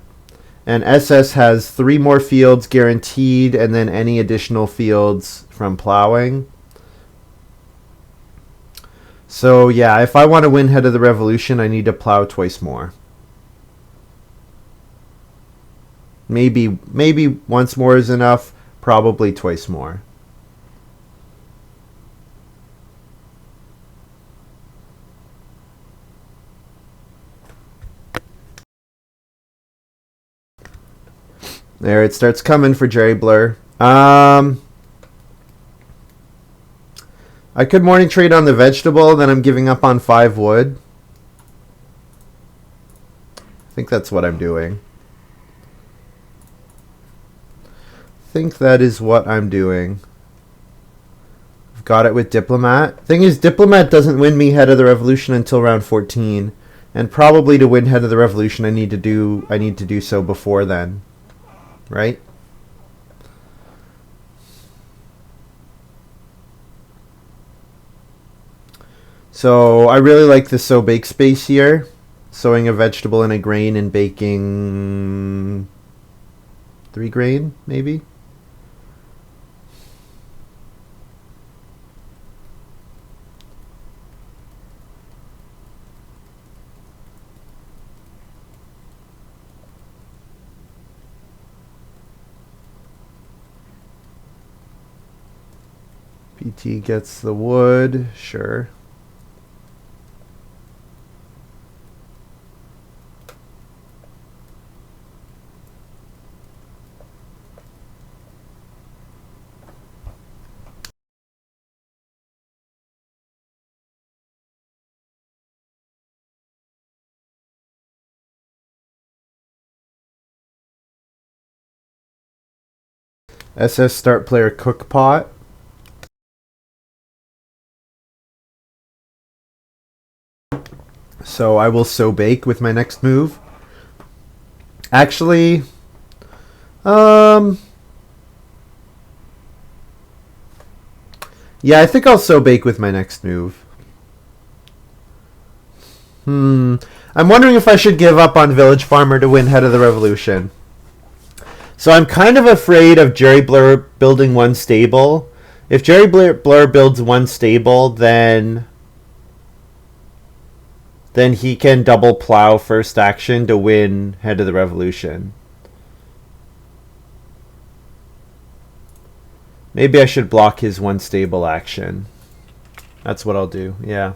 And SS has 3 more fields guaranteed, and then any additional fields from plowing. So yeah, if I want to win head of the revolution, I need to plow twice more. Maybe once more is enough, probably twice more. There, it starts coming for jerryblr. I could morning trade on the vegetable, then I'm giving up on 5 wood. I think that's what I'm doing. I think that is what I'm doing. I've got it with diplomat. Thing is, diplomat doesn't win me head of the revolution until round 14, and probably to win head of the revolution, I need to do so before then, right? So I really like the sow bake space here. Sowing a vegetable and a grain and baking 3 grain, maybe? PT gets the wood, sure. SS start player cook pot. So I will sow bake with my next move. Actually, yeah, I think I'll sow bake with my next move. I'm wondering if I should give up on village farmer to win head of the revolution. So I'm kind of afraid of jerryblr building 1 stable. If jerryblr builds 1 stable, then he can double plow first action to win head of the revolution. Maybe I should block his 1 stable action. That's what I'll do, yeah.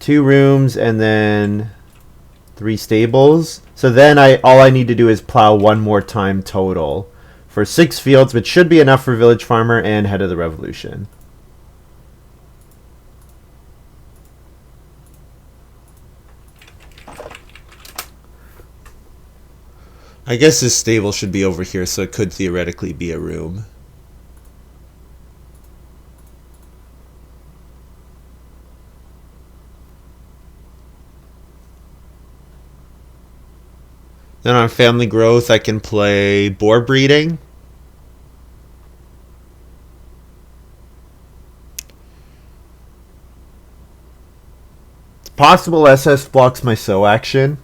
2 rooms and then 3 stables. So then all I need to do is plow 1 more time total for 6 fields, which should be enough for village farmer and head of the revolution. I guess this stable should be over here, so it could theoretically be a room. Then on family growth, I can play boar breeding. It's possible SS blocks my sow action,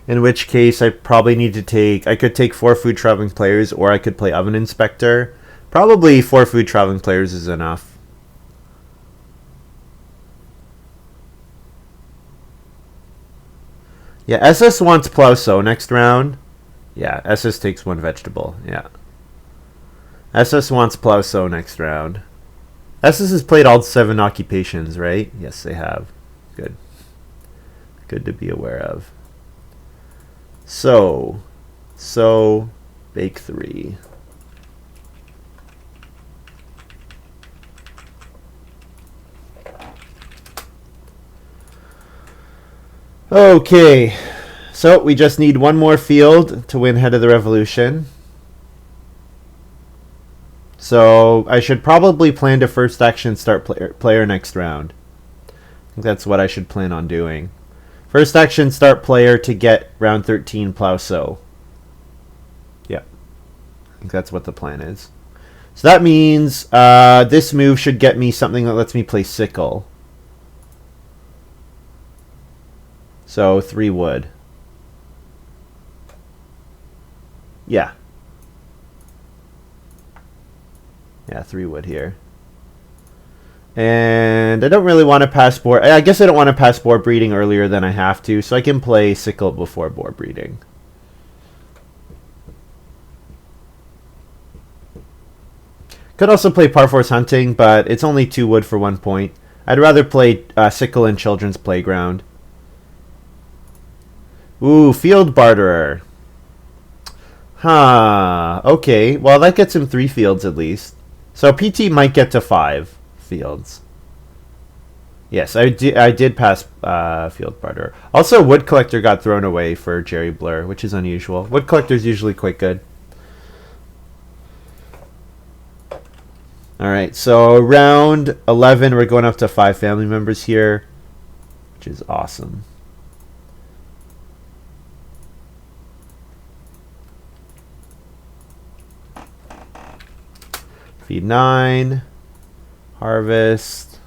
in which case I probably need to take, I could take 4 food traveling players, or I could play oven inspector. Probably 4 food traveling players is enough. Yeah, SS wants plow sow next round. Yeah, SS takes 1 vegetable. Yeah. SS wants plow sow next round. SS has played all 7 occupations, right? Yes, they have. Good. Good to be aware of. So bake 3. Okay, so we just need one more field to win Head of the Revolution. So I should probably plan to first action start player next round. I think that's what I should plan on doing. First action start player to get round 13 plow sow. Yeah, I think that's what the plan is. So that means this move should get me something that lets me play sickle. So 3 wood. Yeah. Yeah, 3 wood here. And I don't really want to pass boar. I guess I don't want to pass boar breeding earlier than I have to, so I can play sickle before boar breeding. Could also play Parforce Hunting, but it's only 2 wood for 1 point. I'd rather play sickle in Children's Playground. Ooh, Field Barterer. Huh. Okay, well that gets him 3 fields at least. So PT might get to 5 fields. Yes, I did pass Field Barterer. Also, Wood Collector got thrown away for jerryblr, which is unusual. Wood Collector's usually quite good. Alright, so round 11, we're going up to 5 family members here, which is awesome. Feed 9, harvest.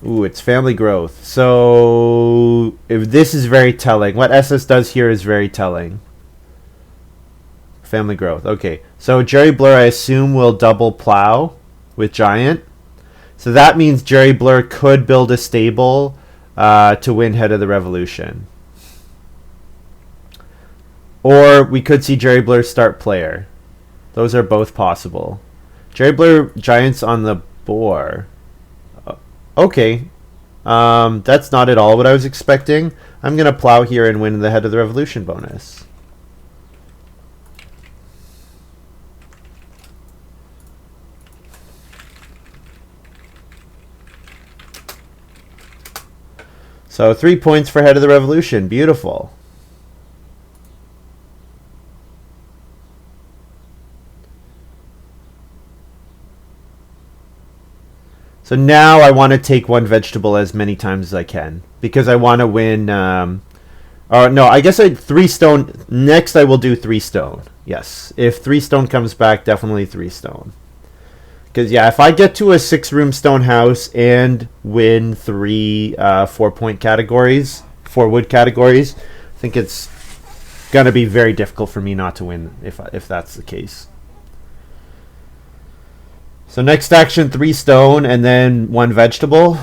Ooh, it's family growth. So if this is very telling. What SS does here is very telling. Family growth. Okay, so jerryblr I assume will double plow with giant. So that means jerryblr could build a stable to win Head of the Revolution. Or we could see jerryblr start player. Those are both possible. Jerryblr giants on the boar. Okay. That's not at all what I was expecting. I'm going to plow here and win the Head of the Revolution bonus. So 3 points for Head of the Revolution. Beautiful. So now I want to take 1 vegetable as many times as I can, because I want to win. No, I guess 3 stone. Next I will do 3 stone. Yes, if 3 stone comes back, definitely 3 stone. Because yeah, if I get to a 6-room stone house and win 3 4-point categories, 4 wood categories, I think it's gonna be very difficult for me not to win if that's the case. So next action, 3 stone and then 1 vegetable.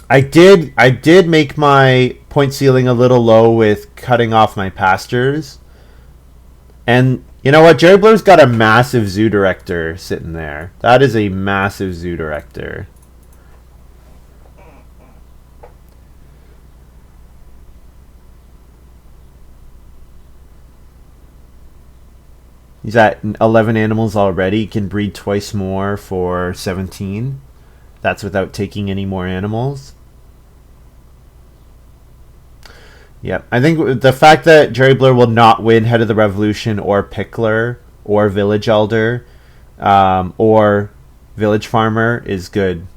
I did make my point ceiling a little low with cutting off my pastures. And you know what? jerryblr's got a massive zoo director sitting there. That is a massive zoo director. He's at 11 animals already. Can breed twice more for 17. That's without taking any more animals. Yep. I think the fact that jerryblr will not win Head of the Revolution or Pickler or Village Elder or Village Farmer is good.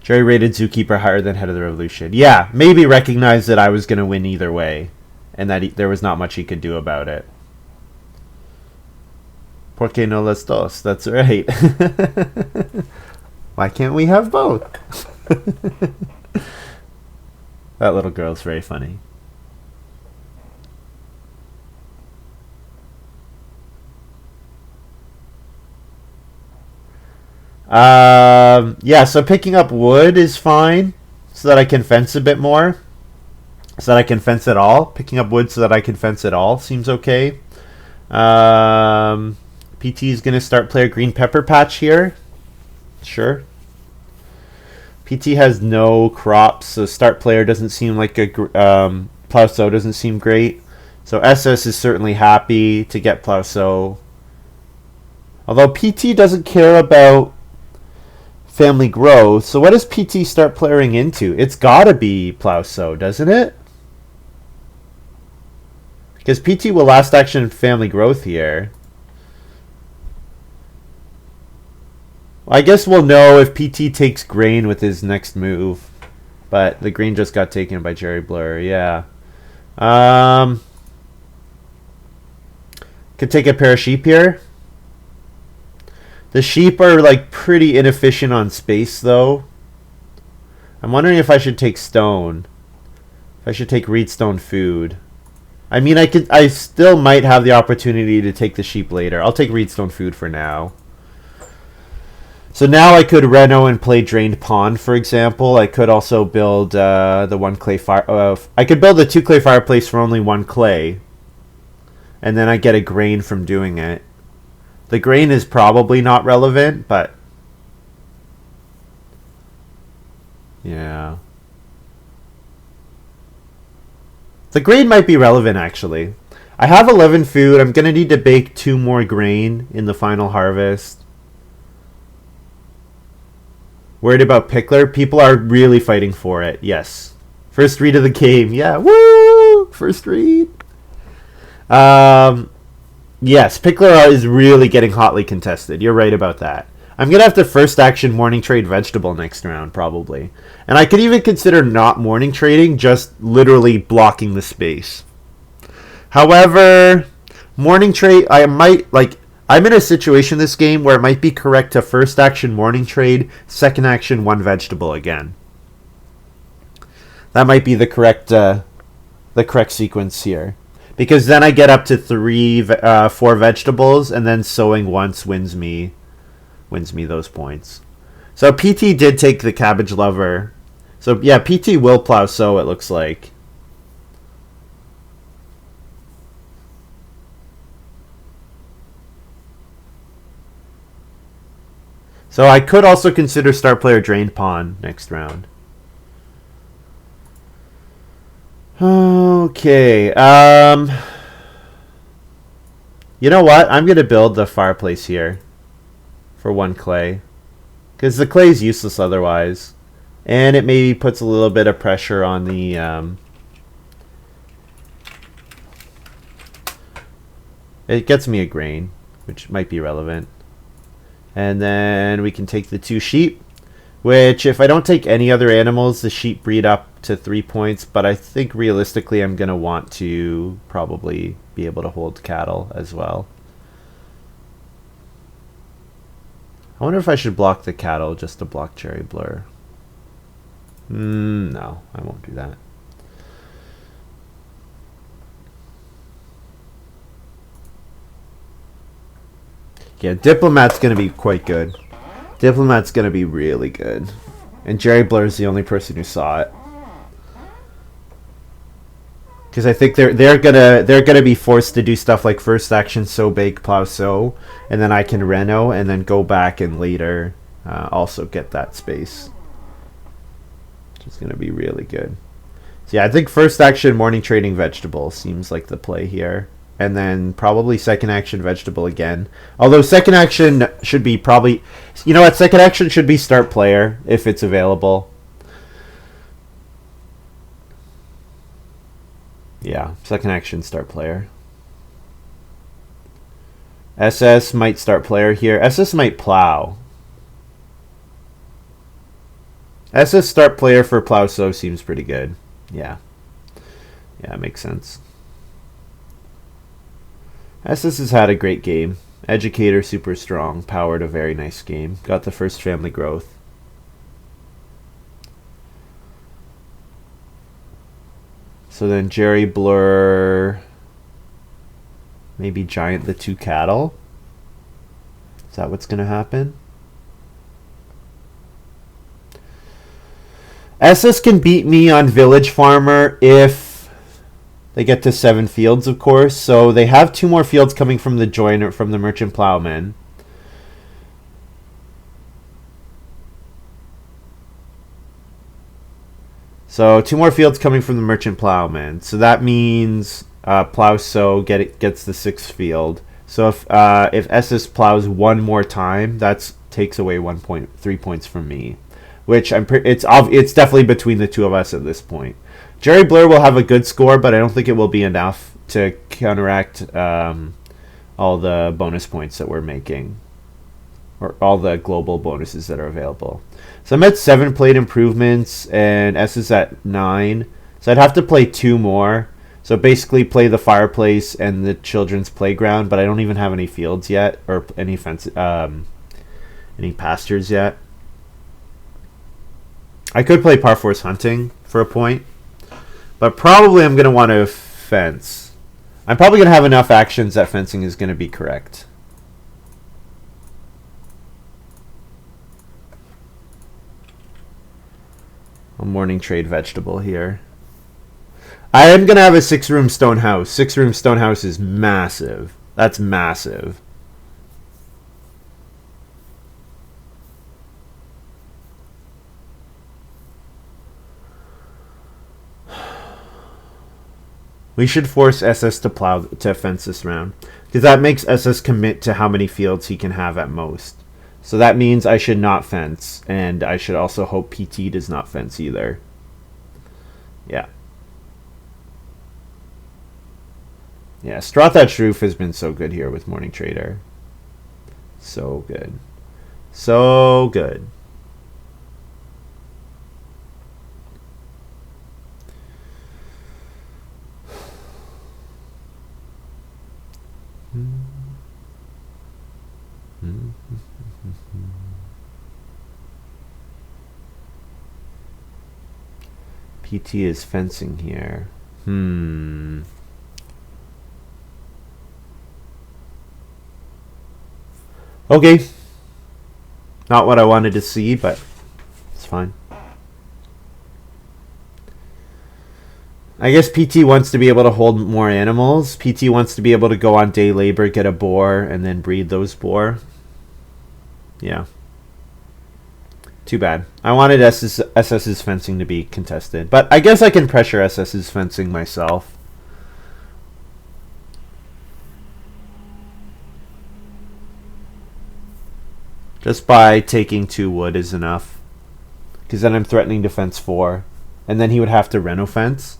Jerry rated Zookeeper higher than Head of the Revolution. Yeah, maybe recognize that I was going to win either way and that there was not much he could do about it. ¿Por qué no las dos? That's right. Why can't we have both? That little girl's very funny. Yeah, so picking up wood is fine so that I can fence a bit more. So that I can fence it all. Picking up wood so that I can fence it all seems okay. PT is going to start player green pepper patch here. Sure. PT has no crops, so start player doesn't seem like a plow sow doesn't seem great. So SS is certainly happy to get plow sow. Although PT doesn't care about family growth. So what does PT start playing into? It's gotta be plow sow, doesn't it? Because PT will last action family growth here. I guess we'll know if PT takes grain with his next move. But the grain just got taken by jerryblr, yeah. Could take a pair of sheep here. The sheep are like pretty inefficient on space though. I'm wondering if I should take stone. If I should take reedstone food. I mean, I still might have the opportunity to take the sheep later. I'll take reedstone food for now. So now I could reno and play drained pond, for example. I could also build the 1 clay fire. I could build the 2 clay fireplace for only 1 clay, and then I get a grain from doing it. The grain is probably not relevant, but yeah. The grain might be relevant, actually. I have 11 food. I'm going to need to bake 2 more grain in the final harvest. Worried about Pickler? People are really fighting for it, yes. First read of the game, yeah. Woo! First read. Yes, Pickler is really getting hotly contested. You're right about that. I'm going to have to first action morning trade vegetable next round, probably. And I could even consider not morning trading, just literally blocking the space. However, morning trade, I'm in a situation this game where it might be correct to first action morning trade, second action 1 vegetable again. That might be the correct sequence here. Because then I get up to 4 vegetables, and then sowing once wins me those points. So PT did take the cabbage lover. So yeah, PT will plow sow, it looks like. So I could also consider start player drained pond next round. Okay. You know what? I'm going to build the fireplace here for 1 clay. Because the clay is useless otherwise. And it maybe puts a little bit of pressure on the... it gets me a grain, which might be relevant. And then we can take the 2 sheep, which if I don't take any other animals, the sheep breed up to 3 points. But I think realistically I'm going to want to probably be able to hold cattle as well. I wonder if I should block the cattle just to block jerryblr. No, I won't do that. Yeah, Diplomat's going to be quite good. Diplomat's going to be really good. And jerryblr is the only person who saw it. Because I think they're gonna be forced to do stuff like first action sow, bake, plow, sow, and then I can reno and then go back and later also get that space. Which is gonna be really good. So yeah, I think first action morning trading vegetable seems like the play here. And then probably second action vegetable again. Although second action should be probably... You know what? Second action should be start player if it's available. Yeah, second action start player. SS might start player here. SS might plow. SS start player for plow sow seems pretty good. Yeah. Yeah, it makes sense. SS has had a great game. Educator super strong. Powered a very nice game. Got the first family growth. So then jerryblr, maybe giant the 2 cattle. Is that what's going to happen? SS can beat me on village farmer if they get to 7 fields, of course. So they have 2 more fields coming from the joiner, from the merchant plowman. So 2 more fields coming from the merchant plowman. So that means plow sow gets the 6th field. So if SS plows 1 more time, that's takes away 3 points from me, which it's definitely between the two of us at this point. Jerryblr will have a good score, but I don't think it will be enough to counteract all the bonus points that we're making, or all the global bonuses that are available. So I'm at 7 plate improvements, and S is at 9. So I'd have to play 2 more. So basically play the fireplace and the children's playground, but I don't even have any fields yet, or any any pastures yet. I could play par force hunting for a point, but probably I'm going to want to fence. I'm probably going to have enough actions that fencing is going to be correct. A morning trade vegetable here. I am going to have a 6-room stone house. 6-room stone house is massive. That's massive. We should force SS to fence this round, because that makes SS commit to how many fields he can have at most. So that means I should not fence, and I should also hope PT does not fence either. Yeah. Yeah, Straw Thatched Roof has been so good here with Morning Trader. So good. So good. PT is fencing here. Okay. Not what I wanted to see, but it's fine. I guess PT wants to be able to hold more animals. PT wants to be able to go on day labor, get a boar, and then breed those boar. Yeah. Too bad. I wanted SS's fencing to be contested. But I guess I can pressure SS's fencing myself. Just by taking 2 wood is enough. Because then I'm threatening to fence 4. And then he would have to reno fence,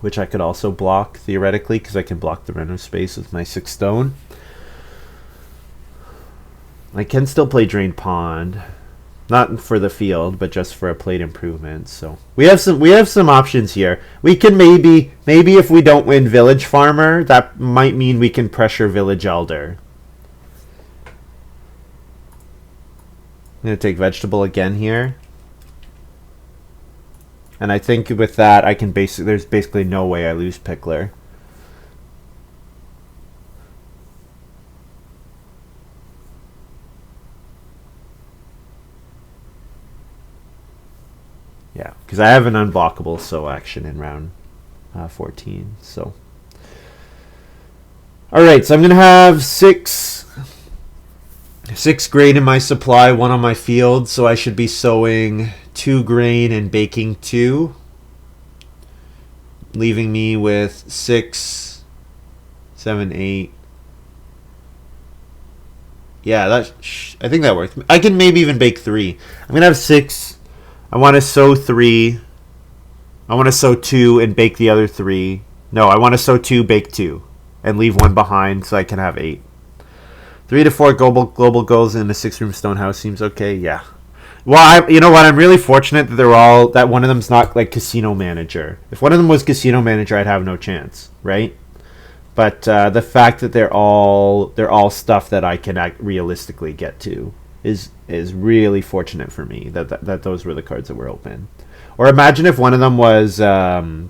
which I could also block, theoretically, because I can block the reno space with my 6 stone. I can still play Drained Pond. Not for the field, but just for a plate improvement. So we have some options here. We can maybe if we don't win Village Farmer, that might mean we can pressure Village Elder. I'm going to take Vegetable again here. And I think with that, I can there's basically no way I lose Pickler. Yeah, because I have an unblockable so action in round 14. So, all right, so I'm gonna have 6 grain in my supply, 1 on my field. So I should be sowing 2 grain and baking 2, leaving me with 6, 7, 8. Yeah, I think that works. I can maybe even bake 3. I'm gonna have 6. I want to sow 3. I want to sow 2 and bake the other 3. No, I want to sow 2, bake 2, and leave 1 behind so I can have 8. 3 to 4 global goals in a 6-room stone house seems okay. Yeah. Well, you know what? I'm really fortunate that that one of them's not like Casino Manager. If one of them was Casino Manager, I'd have no chance, right? But the fact that they're all stuff that I can realistically get to is really fortunate for me that those were the cards that were open. Or imagine if one of them was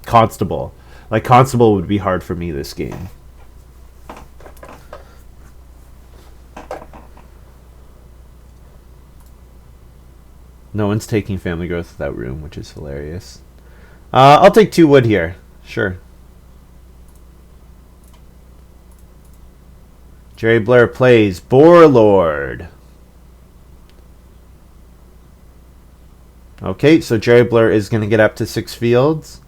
Constable. Like, Constable would be hard for me this game. No one's taking Family Growth without room, which is hilarious. I'll take 2 wood here. Sure. jerryblr plays Boar Lord. Okay, so jerryblr is going to get up to 6 fields.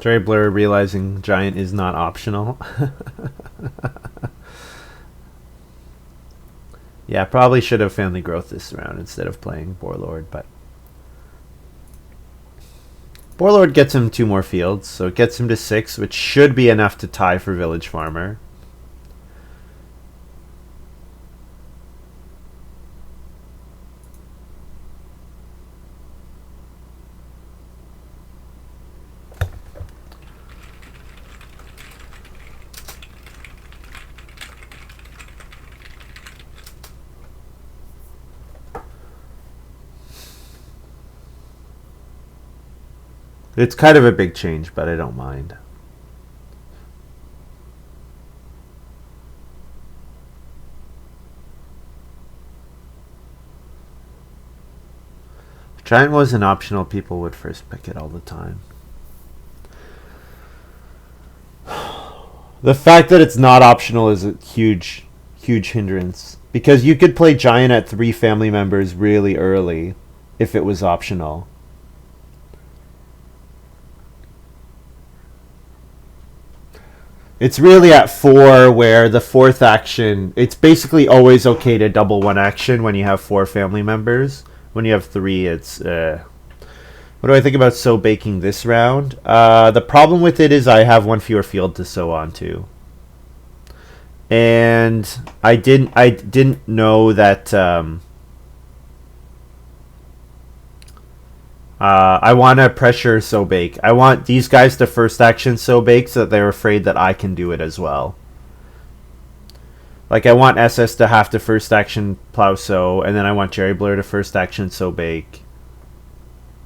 jerryblr realizing giant is not optional. Yeah, probably should have family growth this round instead of playing Warlord, but Warlord gets him 2 more fields, so it gets him to 6, which should be enough to tie for Village Farmer. It's kind of a big change, but I don't mind. If giant wasn't optional, people would first pick it all the time. The fact that it's not optional is a huge hindrance, because you could play giant at 3 family members really early if it was optional. It's really at 4 where the 4th action, it's basically always okay to double 1 action when you have 4 family members. When you have 3, it's... What do I think about sow baking this round? The problem with it is I have 1 fewer field to sow onto. And I didn't know that... I want to pressure sow bake. I want these guys to first action sow bake so that they're afraid that I can do it as well. Like I want SS to have to first action plow sow, and then I want jerryblr to first action sow bake,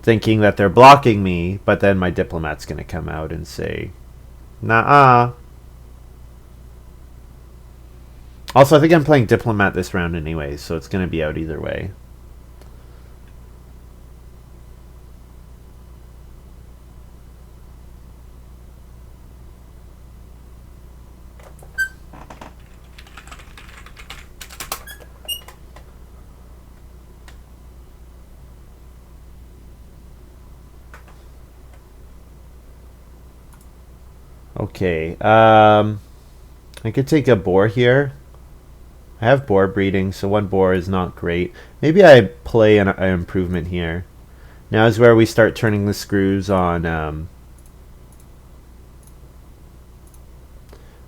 thinking that they're blocking me, but then my diplomat's going to come out and say, nah. Also, I think I'm playing diplomat this round anyway, so it's going to be out either way. Okay, I could take a boar here. I have boar breeding, so 1 boar is not great. Maybe I play an improvement here. Now is where we start turning the screws on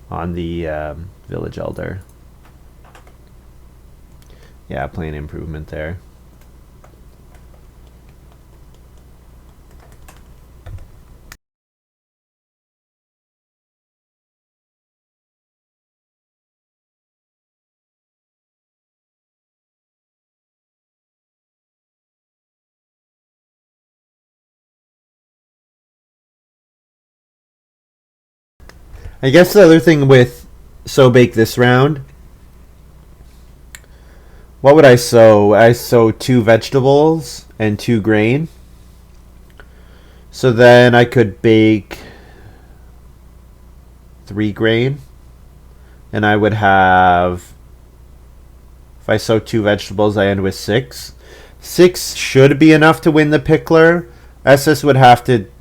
the village elder. Yeah, play an improvement there. I guess the other thing with sow bake this round, what would I sow? I sow 2 vegetables and 2 grain. So then I could bake 3 grain, and I would have, if I sow 2 vegetables, I end with 6. 6 should be enough to win the pickler. SS would have to...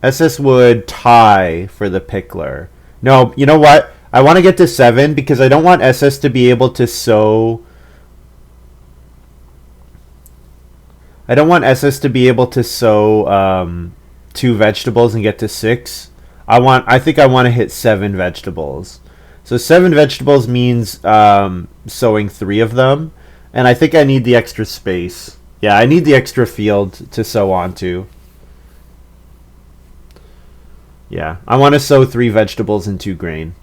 SS would tie for the pickler. No, you know what? I want to get to 7 because I don't want SS to be able to sow... I don't want SS to be able to sow 2 vegetables and get to 6. I think I want to hit 7 vegetables. So 7 vegetables means sowing 3 of them, and I think I need the extra space. Yeah, I need the extra field to sow onto. Yeah, I want to sow 3 vegetables and 2 grain.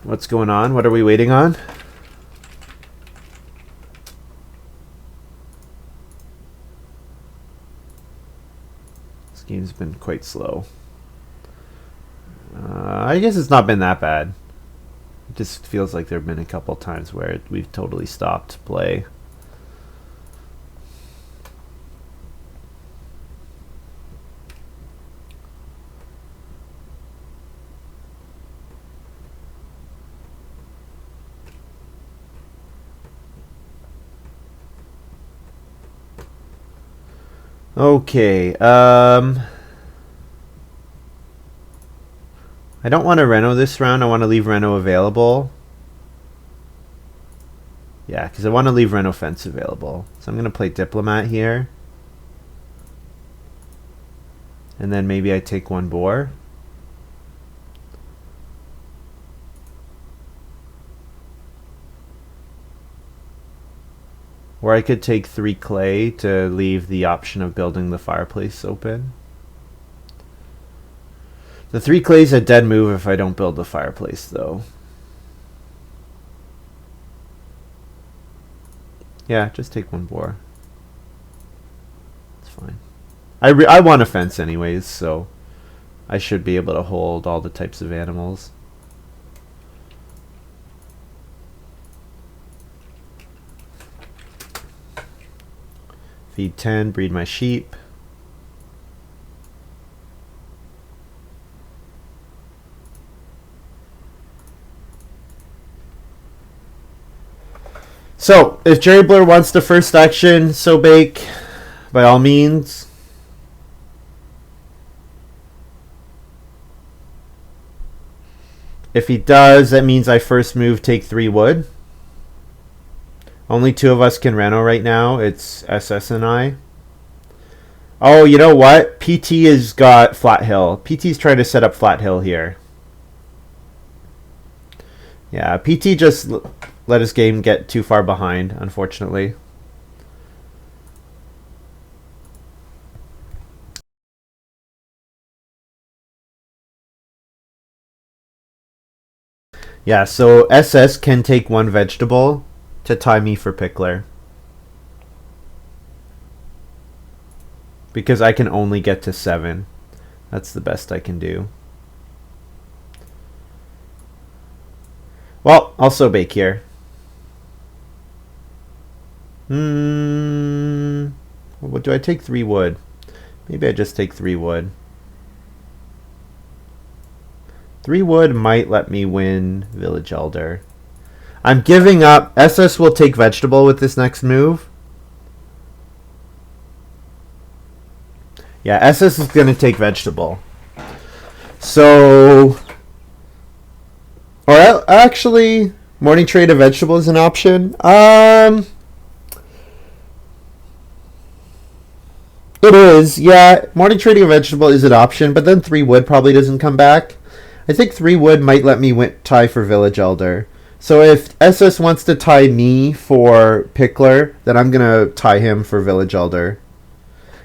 What's going on? What are we waiting on? This game's been quite slow. I guess it's not been that bad. It just feels like there have been a couple times where we've totally stopped play. Okay. I don't want to reno this round. I want to leave reno available. Yeah, because I want to leave reno fence available. So I'm going to play diplomat here. And then maybe I take one boar. Or I could take 3 clay to leave the option of building the fireplace open. The 3 clay is a dead move if I don't build the fireplace, though. Yeah, just take 1 boar. It's fine. I want a fence anyways, so I should be able to hold all the types of animals. Feed 10, breed my sheep. So, if jerryblr wants the first action, so bake, by all means. If he does, that means I first move, take 3 wood. Only 2 of us can reno right now. It's SS and I. Oh, you know what? PT has got flat hill. PT's trying to set up flat hill here. Yeah, PT just let his game get too far behind, unfortunately. Yeah, so SS can take 1 vegetable to tie me for pickler. Because I can only get to 7. That's the best I can do. Well, I'll so bake here. What do I take? 3 wood. Maybe I just take 3 wood. 3 wood might let me win Village Elder. I'm giving up. SS will take vegetable with this next move. Yeah, SS is going to take vegetable. So... Or actually, morning trade of vegetable is an option. It is, yeah. Morning trading a vegetable is an option, but then 3 wood probably doesn't come back. I think 3 wood might let me tie for Village Elder. So if SS wants to tie me for Pickler, then I'm going to tie him for Village Elder.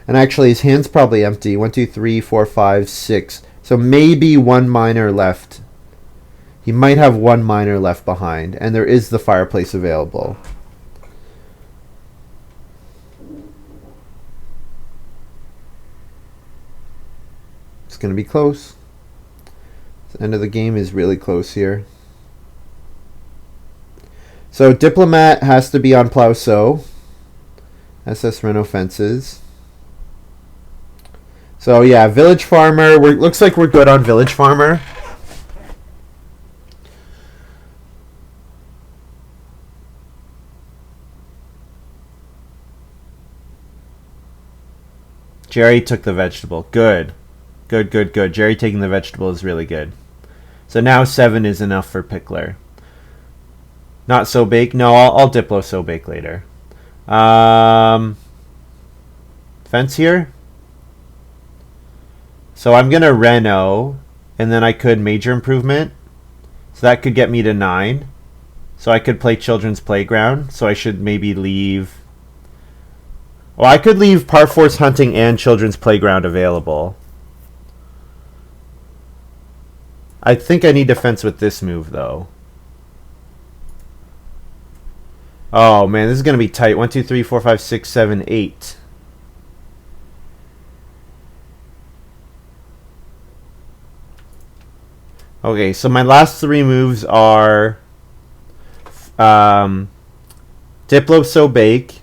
And actually, his hand's probably empty. 1, 2, 3, 4, 5, 6. So maybe 1 miner left. He might have 1 miner left behind. And there is the fireplace available. It's going to be close. The end of the game is really close here. So Diplomat has to be on Plow Sow. SS Reno Fences. So yeah, Village Farmer. Looks like we're good on Village Farmer. Jerry took the vegetable. Good. Good, good, good. Jerry taking the vegetable is really good. So now 7 is enough for Pickler. Not so bake. No, I'll Diplo so bake later. Fence here. So I'm going to Reno, and then I could Major Improvement. So that could get me to 9. So I could play Children's Playground. So I should maybe leave... Well, I could leave Par Force Hunting and Children's Playground available. I think I need defense with this move, though. Oh, man, this is going to be tight. 1, 2, 3, 4, 5, 6, 7, 8. Okay, so my last 3 moves are Diplo So Bake,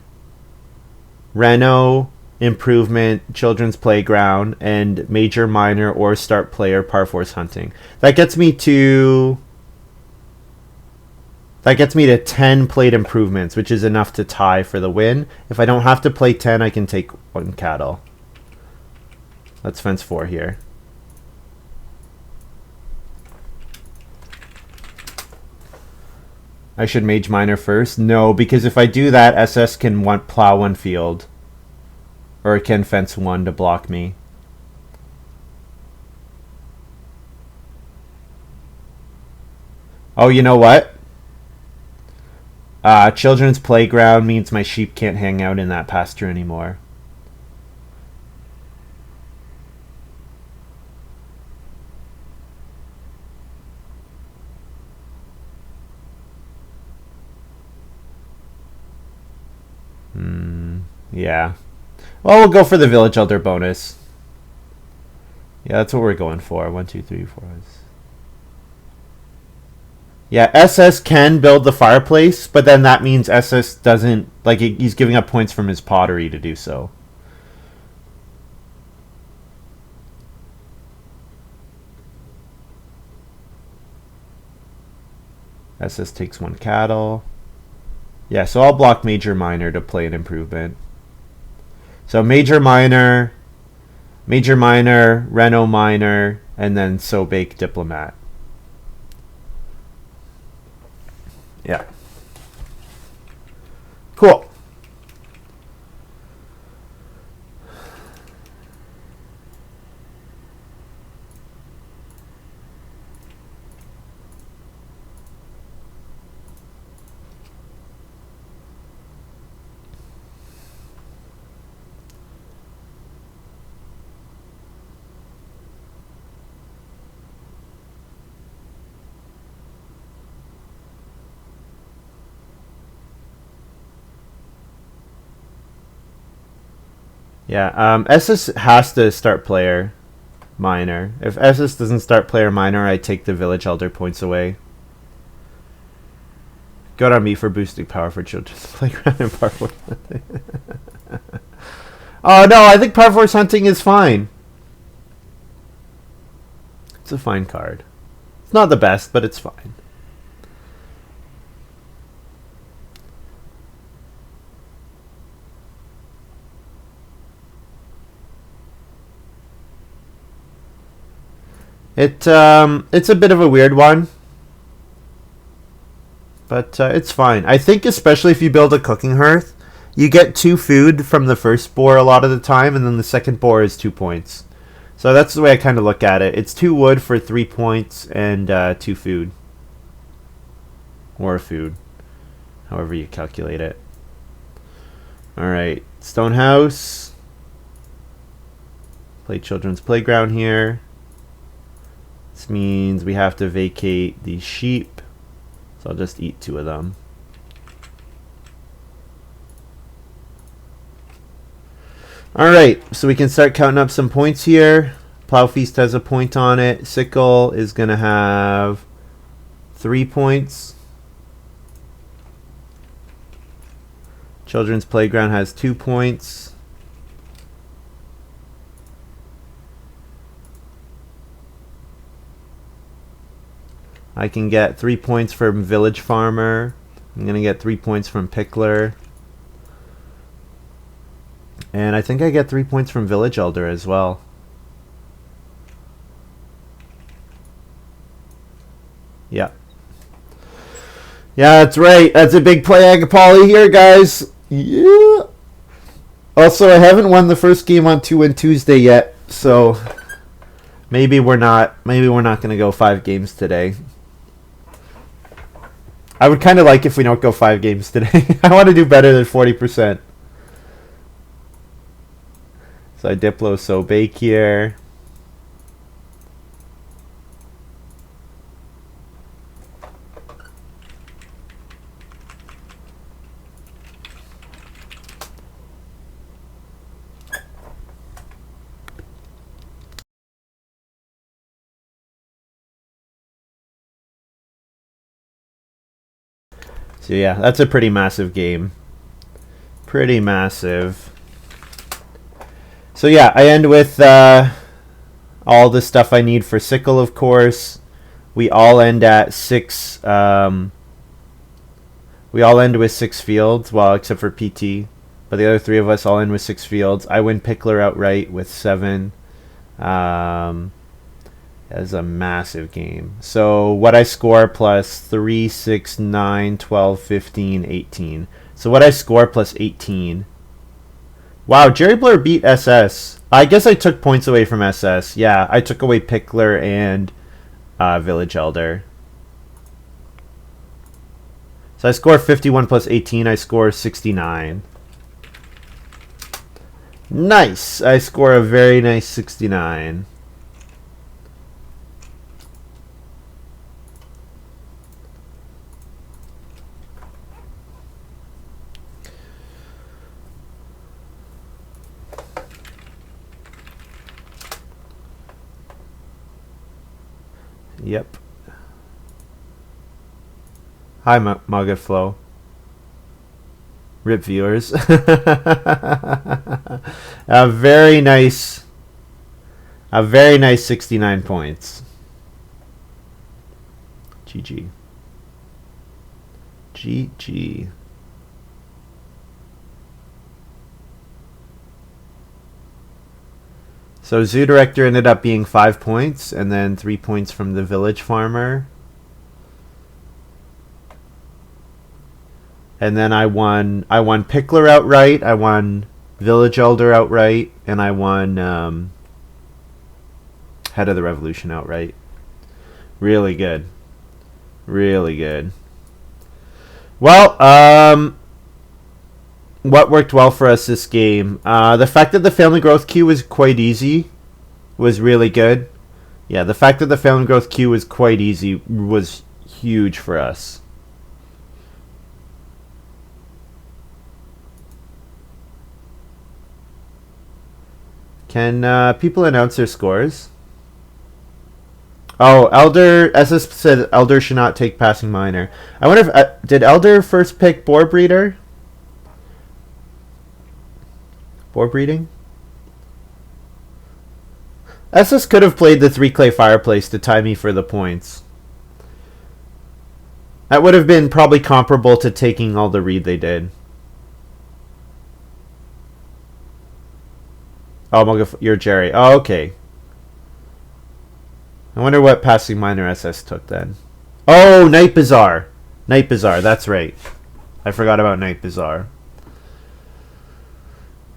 Reno Improvement, Children's Playground, and Major, Minor, or Start Player Par Force Hunting. That gets me to 10 played improvements, which is enough to tie for the win. If I don't have to play 10, I can take 1 cattle. Let's fence 4 here. I should mage miner first? No, because if I do that, SS can plow 1 field. Or it can fence 1 to block me. Oh, you know what? Children's playground means my sheep can't hang out in that pasture anymore. Yeah. Well, we'll go for the village elder bonus. Yeah, that's what we're going for. 1, 2, 3, 4. Yeah, SS can build the fireplace, but then that means SS doesn't, like, he's giving up points from his pottery to do so. SS takes 1 cattle. Yeah, so I'll block major miner to play an improvement. So major miner, Reno miner, and then Sobake diplomat. Yeah. Cool. Yeah, SS has to start player miner. If SS doesn't start player miner, I take the village elder points away. Good on me for boosting power for children's playground and power force hunting. Oh no, I think power force hunting is fine. It's a fine card. It's not the best, but it's fine. It's a bit of a weird one, but it's fine. I think especially if you build a cooking hearth, you get 2 food from the first boar a lot of the time, and then the second boar is 2 points. So that's the way I kind of look at it. It's 2 wood for 3 points and 2 food. Or food, however you calculate it. Alright, stone house. Play children's playground here. This means we have to vacate these sheep. So I'll just eat 2 of them. Alright, so we can start counting up some points here. Plow Feast has a point on it. Sickle is going to have 3 points. Children's Playground has 2 points. I can get 3 points from Village Farmer. I'm going to get 3 points from Pickler. And I think I get 3 points from Village Elder as well. Yeah. Yeah, that's right. That's a big Play-agricola here, guys. Yeah. Also, I haven't won the first game on 2-Win Tuesday yet, so maybe we're not going to go 5 games today. I would kind of like if we don't go 5 games today. I want to do better than 40%. So I Diplo Sobake here. So yeah, that's a pretty massive game. Pretty massive. So yeah, I end with all the stuff I need for Sickle, of course. We all end at 6. We all end with 6 fields, well, except for PT. But the other 3 of us all end with 6 fields. I win Pickler outright with 7. That's a massive game. So what I score plus 3, 6, 9, 12, 15, 18. So what I score plus 18. Wow, jerryblr beat SS. I guess I took points away from SS. Yeah, I took away Pickler and Village Elder. So I score 51 plus 18. I score 69. Nice. I score a very nice 69. Yep. Hi, Mugget Flow. RIP viewers. A very nice 69 points. GG. GG. So Zoo Director ended up being 5 points, and then 3 points from the Village Farmer. And then I won Pickler outright, I won Village Elder outright, and I won Head of the Revolution outright. Really good. Really good. Well, what worked well for us this game? The fact that the family growth queue was quite easy was really good. Yeah, the fact that the family growth queue was quite easy was huge for us. Can people announce their scores? Oh, Elder, SS said Elder should not take Passing Miner. I wonder if, did Elder first pick Boar Breeder? Boar Breeding? SS could have played the 3 Clay Fireplace to tie me for the points. That would have been probably comparable to taking all the read they did. Oh, you're Jerry. Oh, okay. I wonder what Passing Miner SS took then. Oh, Night Bazaar. Night Bazaar, that's right. I forgot about Night Bazaar.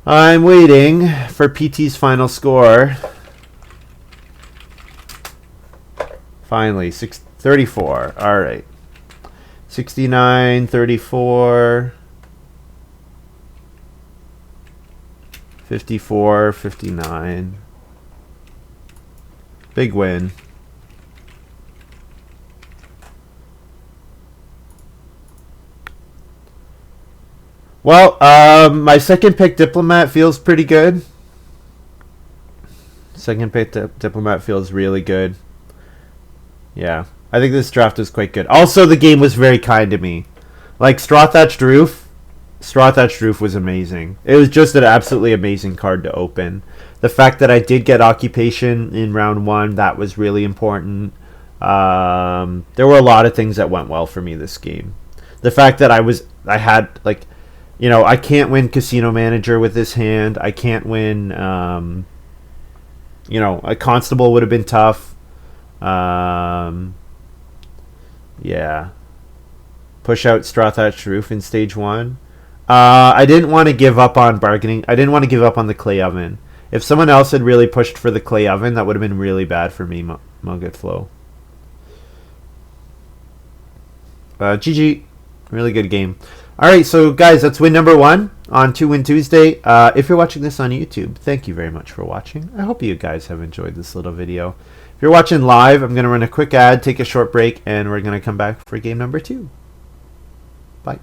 I'm waiting for PT's final score. Finally, 34. All right. 69, 34, 54, 59. Big win. Well, my second pick Diplomat feels pretty good. Second pick Diplomat feels really good. Yeah, I think this draft was quite good. Also, the game was very kind to me. Like, Straw Thatched Roof was amazing. It was just an absolutely amazing card to open. The fact that I did get Occupation in round 1, that was really important. There were a lot of things that went well for me this game. The fact that I had, like, you know, I can't win Casino Manager with this hand. I can't win, you know, a Constable would have been tough. Yeah. Push out Straw Thatched Roof in stage 1. I didn't want to give up on bargaining. I didn't want to give up on the Clay Oven. If someone else had really pushed for the Clay Oven, that would have been really bad for me, Mugget Flow. GG. Really good game. Alright, so guys, that's win number 1 on 2 Win Tuesday. If you're watching this on YouTube, thank you very much for watching. I hope you guys have enjoyed this little video. If you're watching live, I'm going to run a quick ad, take a short break, and we're going to come back for game number 2. Bye.